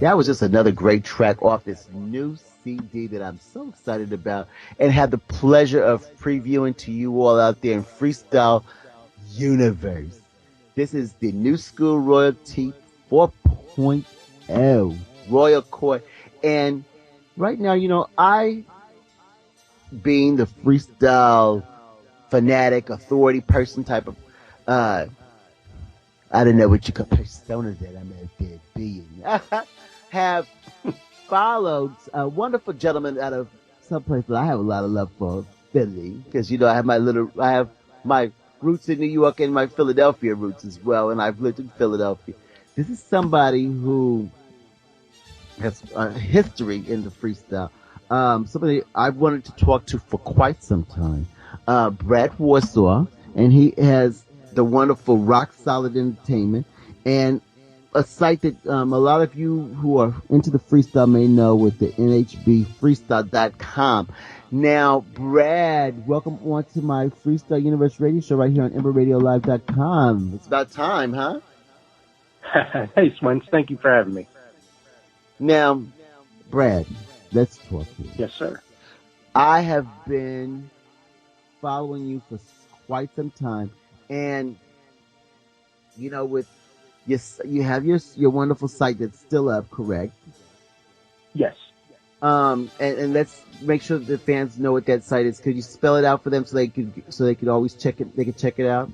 Speaker 1: That was just another great track off this new CD that I'm so excited about and had the pleasure of previewing to you all out there in Freestyle Universe. This is the New School Royalty 4.0 Royal Court. And right now, I, being the freestyle fanatic, authority person type of, I don't know what you call persona that I'm out there being, have followed a wonderful gentleman out of some place that I have a lot of love for, Philly, because I have my roots in New York and my Philadelphia roots as well, and I've lived in Philadelphia. This is somebody who has a history in the freestyle. Somebody I've wanted to talk to for quite some time. Brad Warsaw, and he has the wonderful Rock Solid Entertainment, and a site that a lot of you who are into the freestyle may know with the nhbfreestyle.com. Now, Brad, welcome on to my Freestyle Universe radio show right here on EmberRadioLive.com. It's about time, huh?
Speaker 9: Hey, Swins, thank you for having me.
Speaker 1: Now, Brad, let's talk here.
Speaker 9: Yes, sir.
Speaker 1: I have been following you for quite some time, and with you have your wonderful site that's still up, correct?
Speaker 9: Yes.
Speaker 1: And let's make sure that the fans know what that site is. Could you spell it out for them so they could always check it? They could check it out.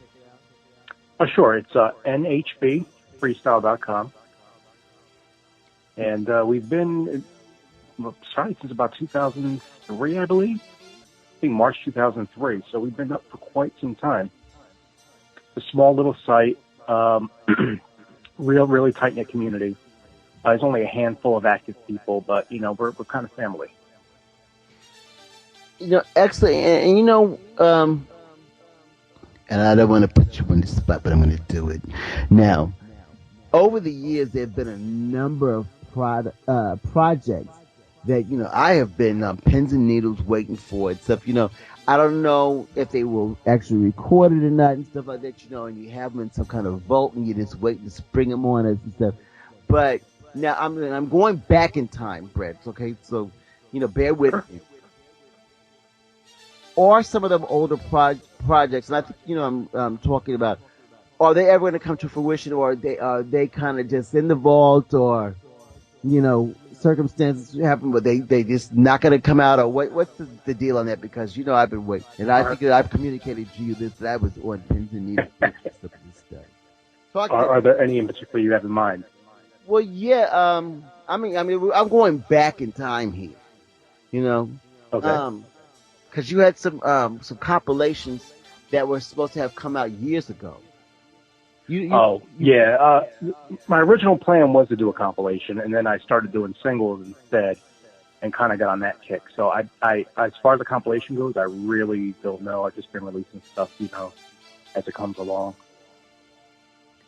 Speaker 9: Oh, sure. It's nhbfreestyle.com, and we've been since about 2003, I believe. I think March 2003. So we've been up for quite some time. It's a small little site, really tight knit community. There's only a handful of active people, but we're kind of family.
Speaker 1: Excellent, and and I don't want to put you on the spot, but I'm going to do it now. Over the years, there have been a number of projects that I have been pins and needles waiting for and stuff. I don't know if they will actually record it or not and stuff like that. And you have them in some kind of vault and you just wait to spring them on us and stuff. But now I'm going back in time, Brett. Okay, so bear with me. Or some of them older projects, and I think I'm talking about. Are they ever going to come to fruition, or are they kind of just in the vault, or circumstances happen, but they just not going to come out, or what's the deal on that? Because I've been waiting, and I think that I've communicated to you that I was on pins and needles with this stuff.
Speaker 9: Are there any in particular you have in mind?
Speaker 1: Well, yeah. I mean, I'm going back in time here.
Speaker 9: Okay.
Speaker 1: Because you had some compilations that were supposed to have come out years ago.
Speaker 9: Yeah. My original plan was to do a compilation, and then I started doing singles instead, and kind of got on that kick. So I, as far as the compilation goes, I really don't know. I've just been releasing stuff, as it comes along.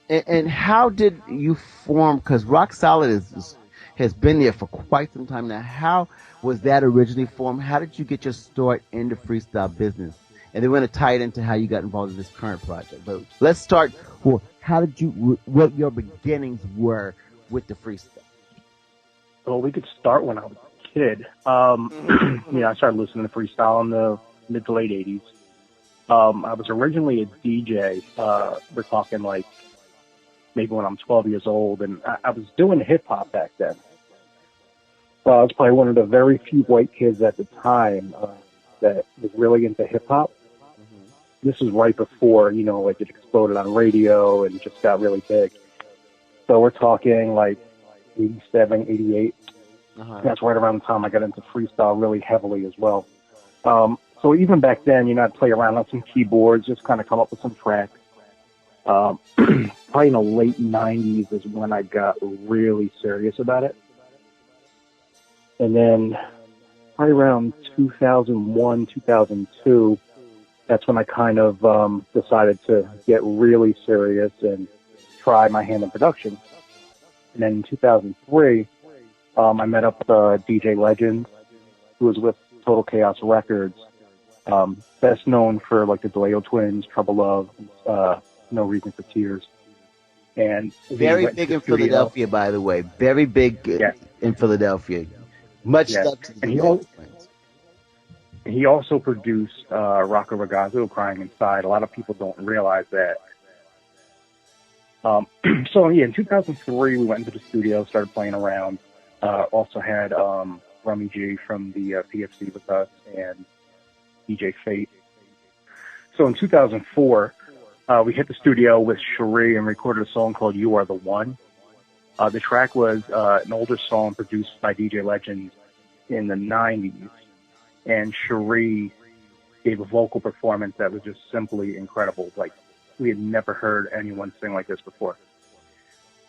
Speaker 1: And how did you form? Because Rock Solid has been there for quite some time now. How was that originally formed? How did you get your start in the freestyle business? And then we're going to tie it into how you got involved in this current project. But let's start. Well, what your beginnings were with the freestyle?
Speaker 9: Well, we could start when I was a kid. I started listening to freestyle in the mid to late 80s. I was originally a DJ. We're talking like maybe when I'm 12 years old, and I was doing hip hop back then. I was probably one of the very few white kids at the time that was really into hip hop. Mm-hmm. This was right before, it exploded on radio and just got really big. So we're talking like 87, 88. Uh-huh. That's right around the time I got into freestyle really heavily as well. So even back then, I'd play around on some keyboards, just kind of come up with some tracks. Probably in the late 90s is when I got really serious about it. And then probably around 2001, 2002, that's when I kind of decided to get really serious and try my hand in production. And then in 2003, I met up with DJ Legend, who was with Total Chaos Records, best known for like the DeLeo Twins, Trouble Love, No Reason for Tears. And we
Speaker 1: Very
Speaker 9: went
Speaker 1: big
Speaker 9: to
Speaker 1: in
Speaker 9: the studio.
Speaker 1: Philadelphia, by the way. Very big
Speaker 9: Yes.
Speaker 1: in Philadelphia. Much
Speaker 9: Yes.
Speaker 1: love to the
Speaker 9: And
Speaker 1: Philadelphia friends.
Speaker 9: he also produced Rocco Ragazzo, Crying Inside. A lot of people don't realize that. So yeah, in 2003, we went into the studio, started playing around. Also had Rummy G from the PFC with us and DJ Fate. So in 2004, we hit the studio with Cherie and recorded a song called "You Are the One." The track was an older song produced by DJ Legend in the 90s, and Cherie gave a vocal performance that was just simply incredible. Like, we had never heard anyone sing like this before.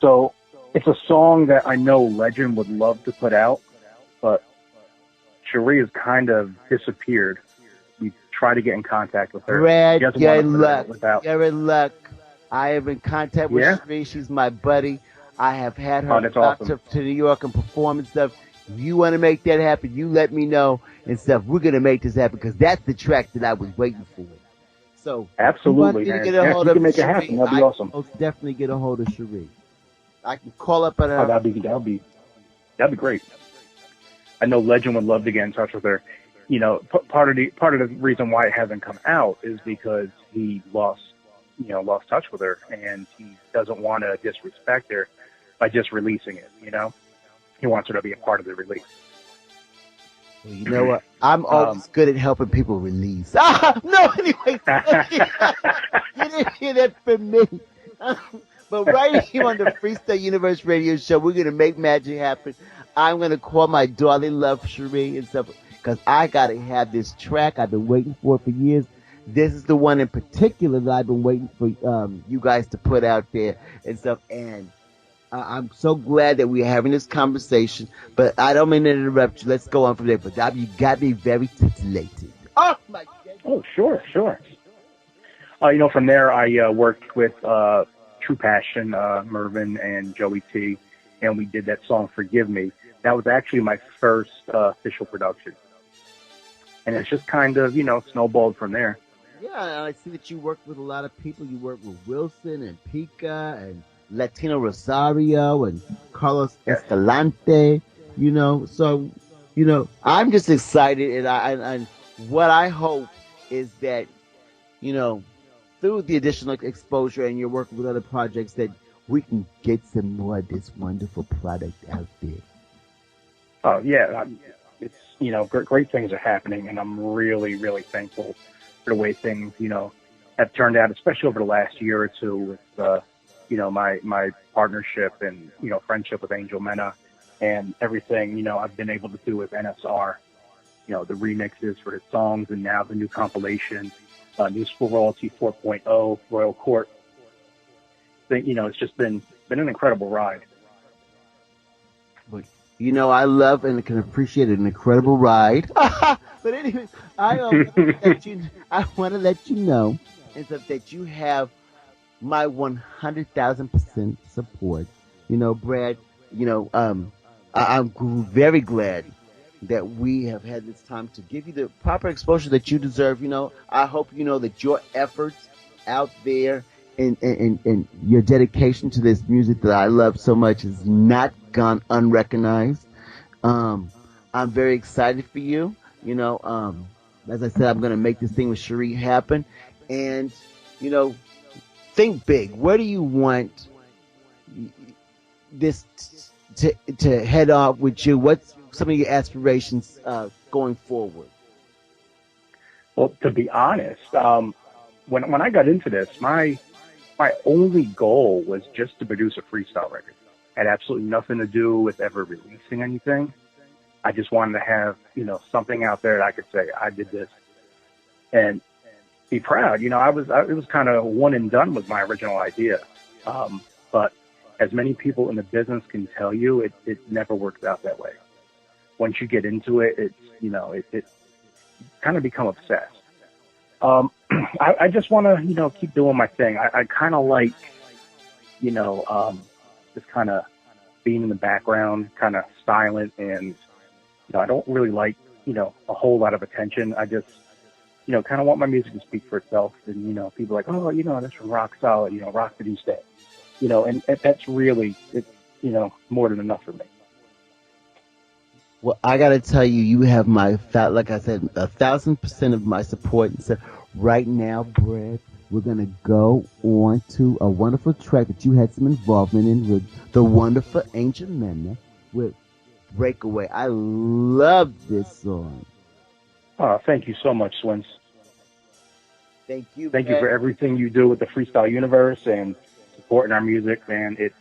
Speaker 9: So it's a song that I know Legend would love to put out, but Cherie has kind of disappeared. We try to get in contact with her.
Speaker 1: Brad,
Speaker 9: She doesn't
Speaker 1: you're
Speaker 9: want to
Speaker 1: in
Speaker 9: put it out
Speaker 1: luck.
Speaker 9: without.
Speaker 1: You're in luck. I am in contact with
Speaker 9: Yeah?
Speaker 1: Cherie. She's my buddy. I have had her
Speaker 9: Oh, that's
Speaker 1: out
Speaker 9: awesome.
Speaker 1: to New York and perform and stuff. If you want to make that happen, you let me know and stuff. We're going to make this happen because that's the track that I was waiting for. So,
Speaker 9: Absolutely,
Speaker 1: you want me to
Speaker 9: man.
Speaker 1: get
Speaker 9: Yeah,
Speaker 1: a
Speaker 9: if
Speaker 1: hold
Speaker 9: you
Speaker 1: of
Speaker 9: can make it
Speaker 1: Cherie,
Speaker 9: happen, that'd be
Speaker 1: I
Speaker 9: awesome.
Speaker 1: will most definitely get a hold of Cherie. I can call up on her.
Speaker 9: Oh, that'd be great. I know Legend would love to get in touch with her. You know, part of the reason why it hasn't come out is because he lost touch with her, and he doesn't want to disrespect her by just releasing it. You know, he wants her to be a part of the release.
Speaker 1: Well, you know what? I'm always good at helping people release. No, anyway. You didn't hear that from me. But right here on the Freestyle Universe radio show, we're going to make magic happen. I'm going to call my darling love Cherie and stuff because I got to have this track. I've been waiting for it for years. This is the one in particular that I've been waiting for you guys to put out there and stuff. And I'm so glad that we're having this conversation, but I don't mean to interrupt you. Let's go on from there. But you got me very titillated. Oh, my God.
Speaker 9: Oh, sure. You know, from there, I worked with True Passion, Mervin and Joey T, and we did that song "Forgive Me." That was actually my first official production, and it's just kind of, you know, snowballed from there.
Speaker 1: Yeah, and I see that you work with a lot of people. You work with Wilson and Pika and Latino Rosario and Carlos Escalante, you know. So, you know, I'm just excited, and what I hope is that, you know, through the additional exposure and your work with other projects, that we can get some more of this wonderful product out there.
Speaker 9: Oh yeah, it's, you know, great things are happening, and I'm really, really thankful for the way things, you know, have turned out, especially over the last year or two with, you know, my partnership and, you know, friendship with Angel Mena and everything, you know, I've been able to do with NSR, you know, the remixes for his songs, and now the new compilation, New School Royalty 4.0, Royal Court. You know, it's just been an incredible ride.
Speaker 1: But, you know, I love and can appreciate an incredible ride. But anyway, I want to let you know is that you have my 100,000% support. You know, Brad, you know, I'm very glad that we have had this time to give you the proper exposure that you deserve. You know, I hope you know that your efforts out there and your dedication to this music that I love so much has not gone unrecognized. I'm very excited for you. You know, as I said, I'm going to make this thing with Cherie happen. And, you know, think big. Where do you want this to head off with you? What's some of your aspirations going forward?
Speaker 9: Well, to be honest, when I got into this, my only goal was just to produce a freestyle record. It had absolutely nothing to do with ever releasing anything. I just wanted to have, you know, something out there that I could say I did this and be proud. You know, it was kind of one and done with my original idea. But as many people in the business can tell you, it never works out that way. Once you get into it, it's, you know, it kind of become obsessed. I just want to, you know, keep doing my thing. I kind of like, you know, just kind of being in the background, kind of silent, and, you know, I don't really like, you know, a whole lot of attention. I just, you know, kind of want my music to speak for itself. And, you know, people are like, oh, you know, that's from Rock Solid, you know, Rock produced that. and that's really, more than enough for me.
Speaker 1: Well, I gotta tell you, you have like I said, 1,000% of my support. And so right now, Brad, we're gonna go on to a wonderful track that you had some involvement in with the wonderful Angel Mena with Breakaway. I love this song.
Speaker 9: Thank you so much, Swins.
Speaker 1: Thank you,
Speaker 9: Thank you
Speaker 1: Brad.
Speaker 9: for everything you do with the freestyle universe and supporting our music, man. It's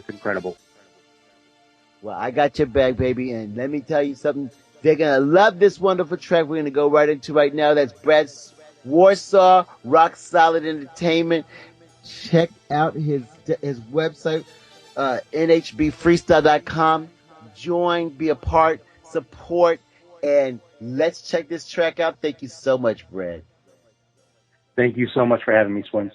Speaker 9: incredible.
Speaker 1: Well, I got your back, baby, and let me tell you something. They're gonna love this wonderful track we're gonna go right into right now. That's Brad Warsaw, Rock Solid Entertainment. Check out his website, nhbfreestyle.com. Join, be a part, support, and let's check this track out. Thank you so much, Brad.
Speaker 9: Thank you so much for having me, Swins.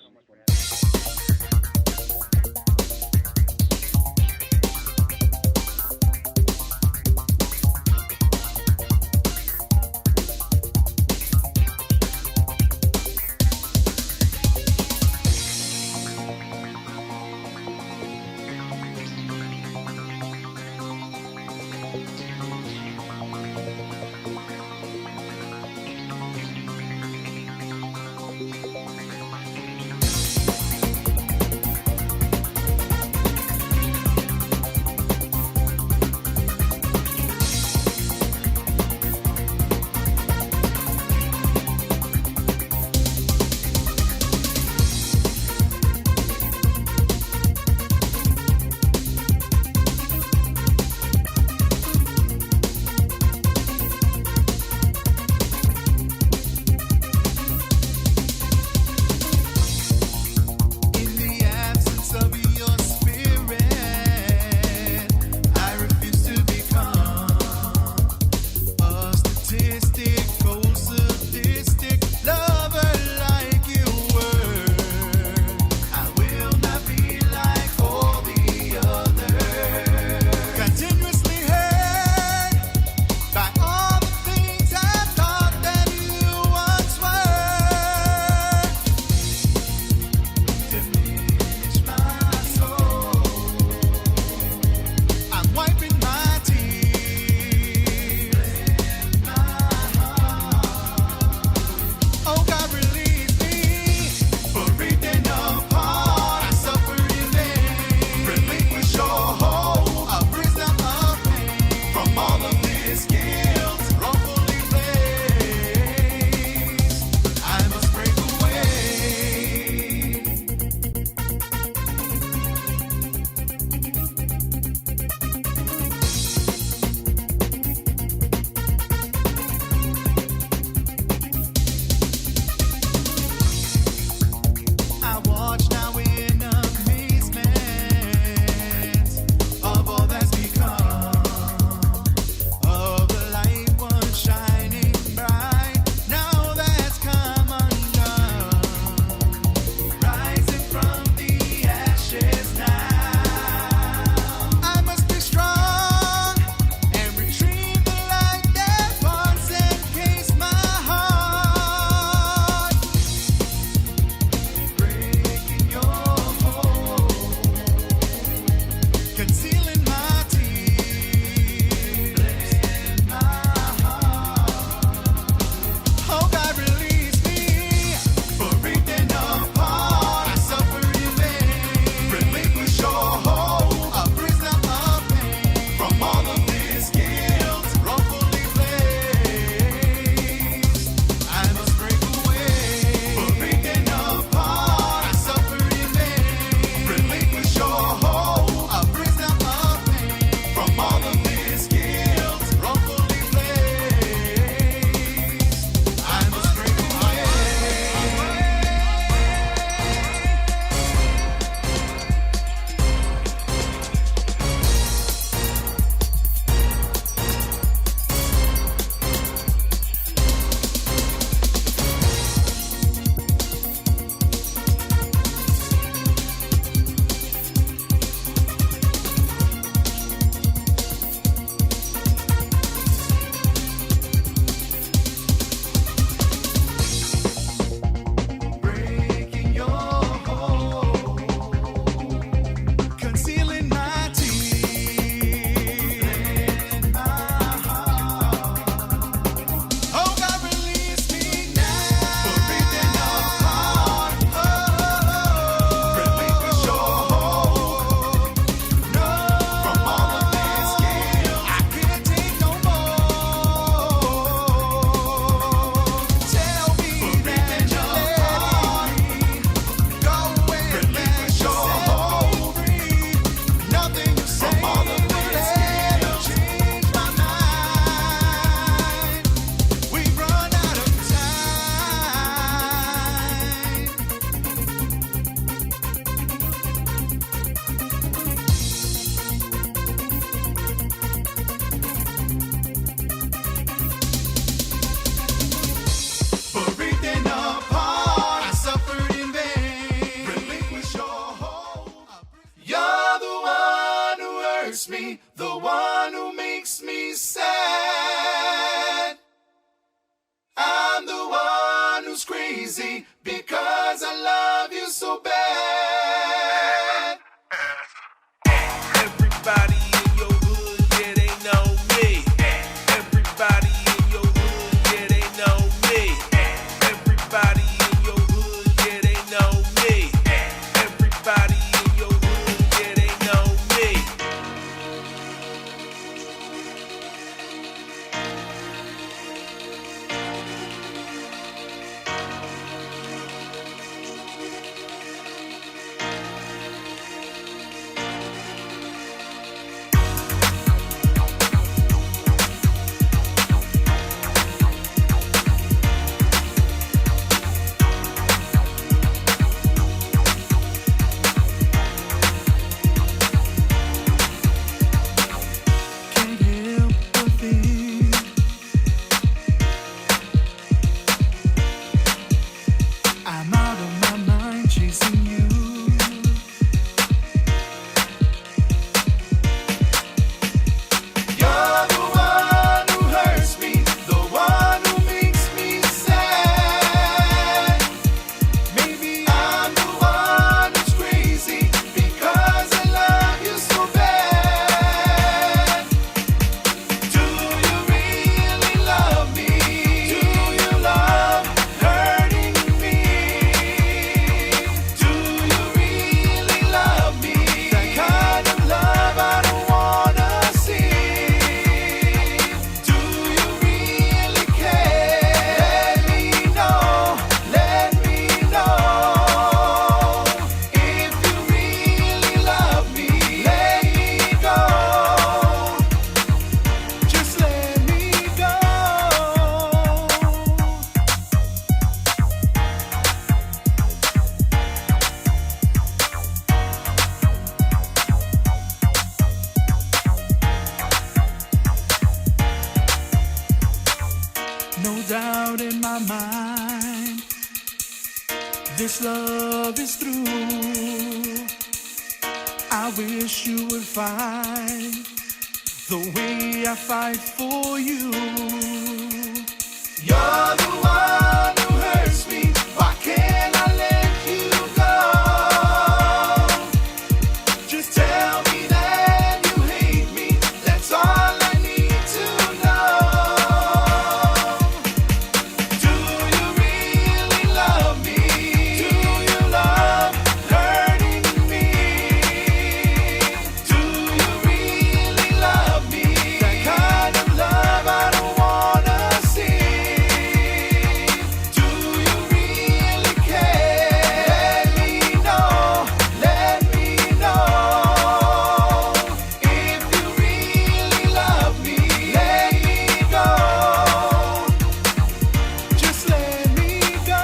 Speaker 2: crazy because I love you so bad. Everybody in your hood, yeah, they know me. Everybody in your hood, yeah, they know me. Everybody in your hood, yeah, they know me. Everybody in your hood, yeah, they know me. Can't help but feel I'm out of my mind chasing you. You're the one who hurts me, the one who makes me sad. Maybe I'm the one who's crazy because I love you so bad. Do you really love me? Do you love hurting me? Do you really love me? That kind of love I don't wanna see. Do you really care? Let me know, let me know. If you really love me, let me go. Just let me go. No doubt in my mind, this love is through. I wish you would find the way I fight for you. You're the one who hurts me. Why can't I let you go? Just tell me that you hate me. That's all I need to know. Do you really love me? Do you love hurting me? Do you really love me? That kind of love I don't wanna see. Do you really care? Let me know, let me know. If you really love me, let me go. Just let me go.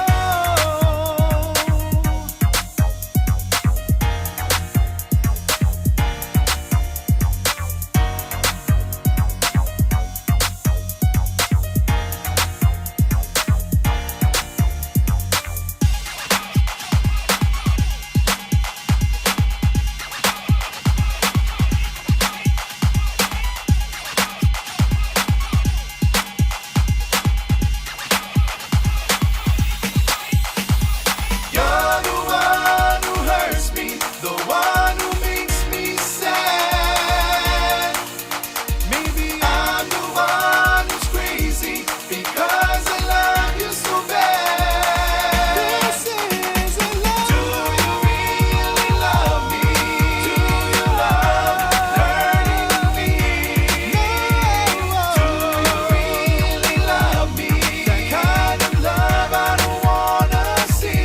Speaker 2: You're the one who hurts me, the one who makes me sad. Maybe I'm the one who's crazy because I love you so bad. This is a love. Do you really love me? Do you love hurting me? Do you really love me? That kind of love I don't wanna see.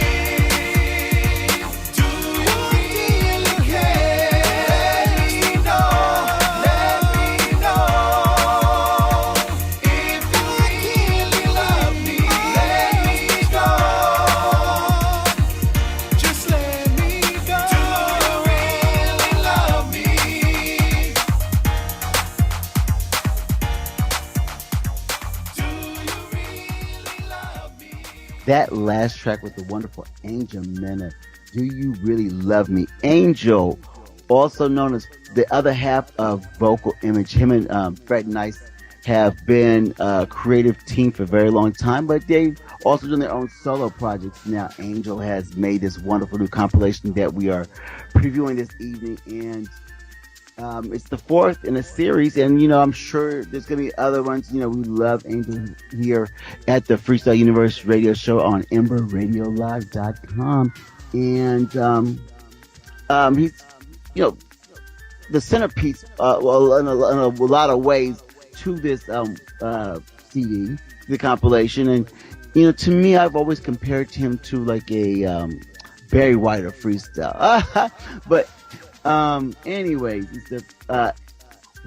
Speaker 2: Do you really care? Let me know, let me know. If you really love me, let me go. Just let me go. Do you really love me? Do you really love me?
Speaker 1: That last track was the wonderful Angel Mena. Do you really love me? Angel, also known as the other half of Vocal Image, him and Fred Nice have been a creative team for a very long time, but they've also done their own solo projects. Now, Angel has made this wonderful new compilation that we are previewing this evening, and it's the fourth in a series, and I'm sure there's gonna be other ones. We love Angel here at the Freestyle Universe Radio Show on EmberRadioLive.com, and he's the centerpiece, well, in a lot of ways, to this CD, the compilation, and to me, I've always compared him to like a Barry White of freestyle, but. Anyways,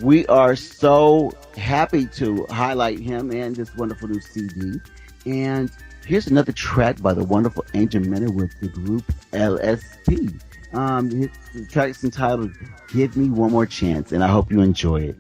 Speaker 1: we are so happy to highlight him and this wonderful new CD. And here's another track by the wonderful Angel Mena with the group LSP. His track is entitled "Give Me One More Chance," and I hope you enjoy it.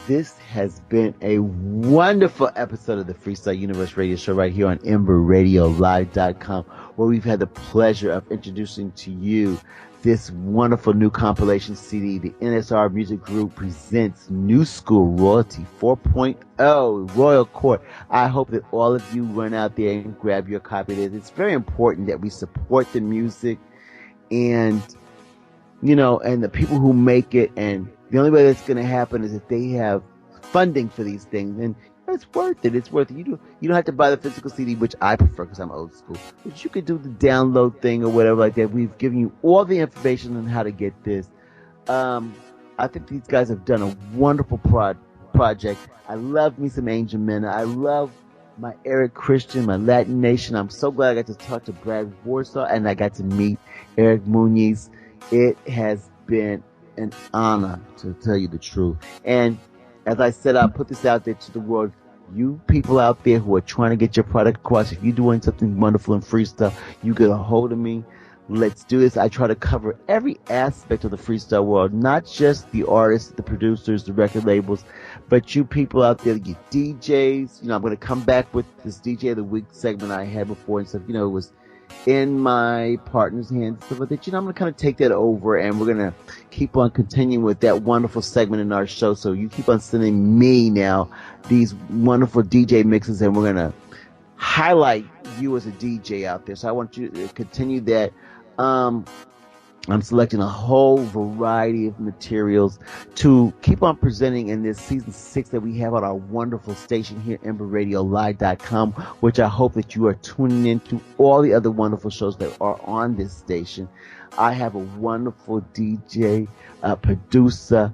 Speaker 1: This has been a wonderful episode of the Freestyle Universe Radio Show right here on EmberRadioLive.com, where we've had the pleasure of introducing to you this wonderful new compilation CD. The NSR Music Group presents New School Royalty 4.0 Royal Court. I hope that all of you run out there and grab your copy of this. It's very important that we support the music and, you know, and the people who make it, and the only way that's going to happen is if they have funding for these things, and it's worth it. It's worth it. You don't have to buy the physical CD, which I prefer because I'm old school. But you could do the download thing or whatever like that. We've given you all the information on how to get this. I think these guys have done a wonderful project. I love me some Angel Mena. I love my Eric Christian, my Latin Nation. I'm so glad I got to talk to Brad Warsaw and I got to meet Eric Muniz. It has been an honor, to tell you the truth. And as I said, I'll put this out there to the world. You people out there who are trying to get your product across, if you're doing something wonderful in freestyle, you get a hold of me. Let's do this. I try to cover every aspect of the freestyle world, not just the artists, the producers, the record labels, but you people out there, you DJs. You know, I'm going to come back with this DJ of the Week segment I had before and stuff. You know, it was in my partner's hands and stuff like that. You know, I'm going to kind of take that over, and we're going to keep on continuing with that wonderful segment in our show. So you keep on sending me now these wonderful DJ mixes, and we're going to highlight you as a DJ out there. So I want you to continue that. I'm selecting a whole variety of materials to keep on presenting in this season 6 that we have on our wonderful station here, EmberRadioLive.com, which I hope that you are tuning into all the other wonderful shows that are on this station. I have a wonderful DJ, producer,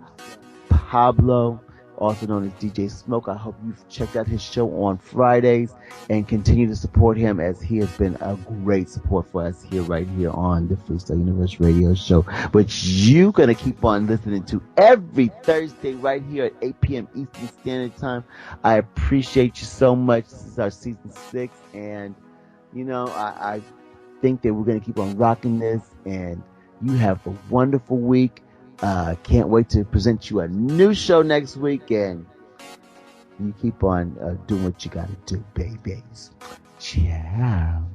Speaker 1: Pablo, also known as DJ Smoke. I hope you've checked out his show on Fridays and continue to support him, as he has been a great support for us right here on the Freestyle Universe Radio Show, which you're going to keep on listening to every Thursday right here at 8 p.m. Eastern Standard Time. I appreciate you so much. This is our season 6, and you know, I think that we're going to keep on rocking this, and you have a wonderful week. Can't wait to present you a new show next week, and you keep on doing what you gotta do, babies. Ciao.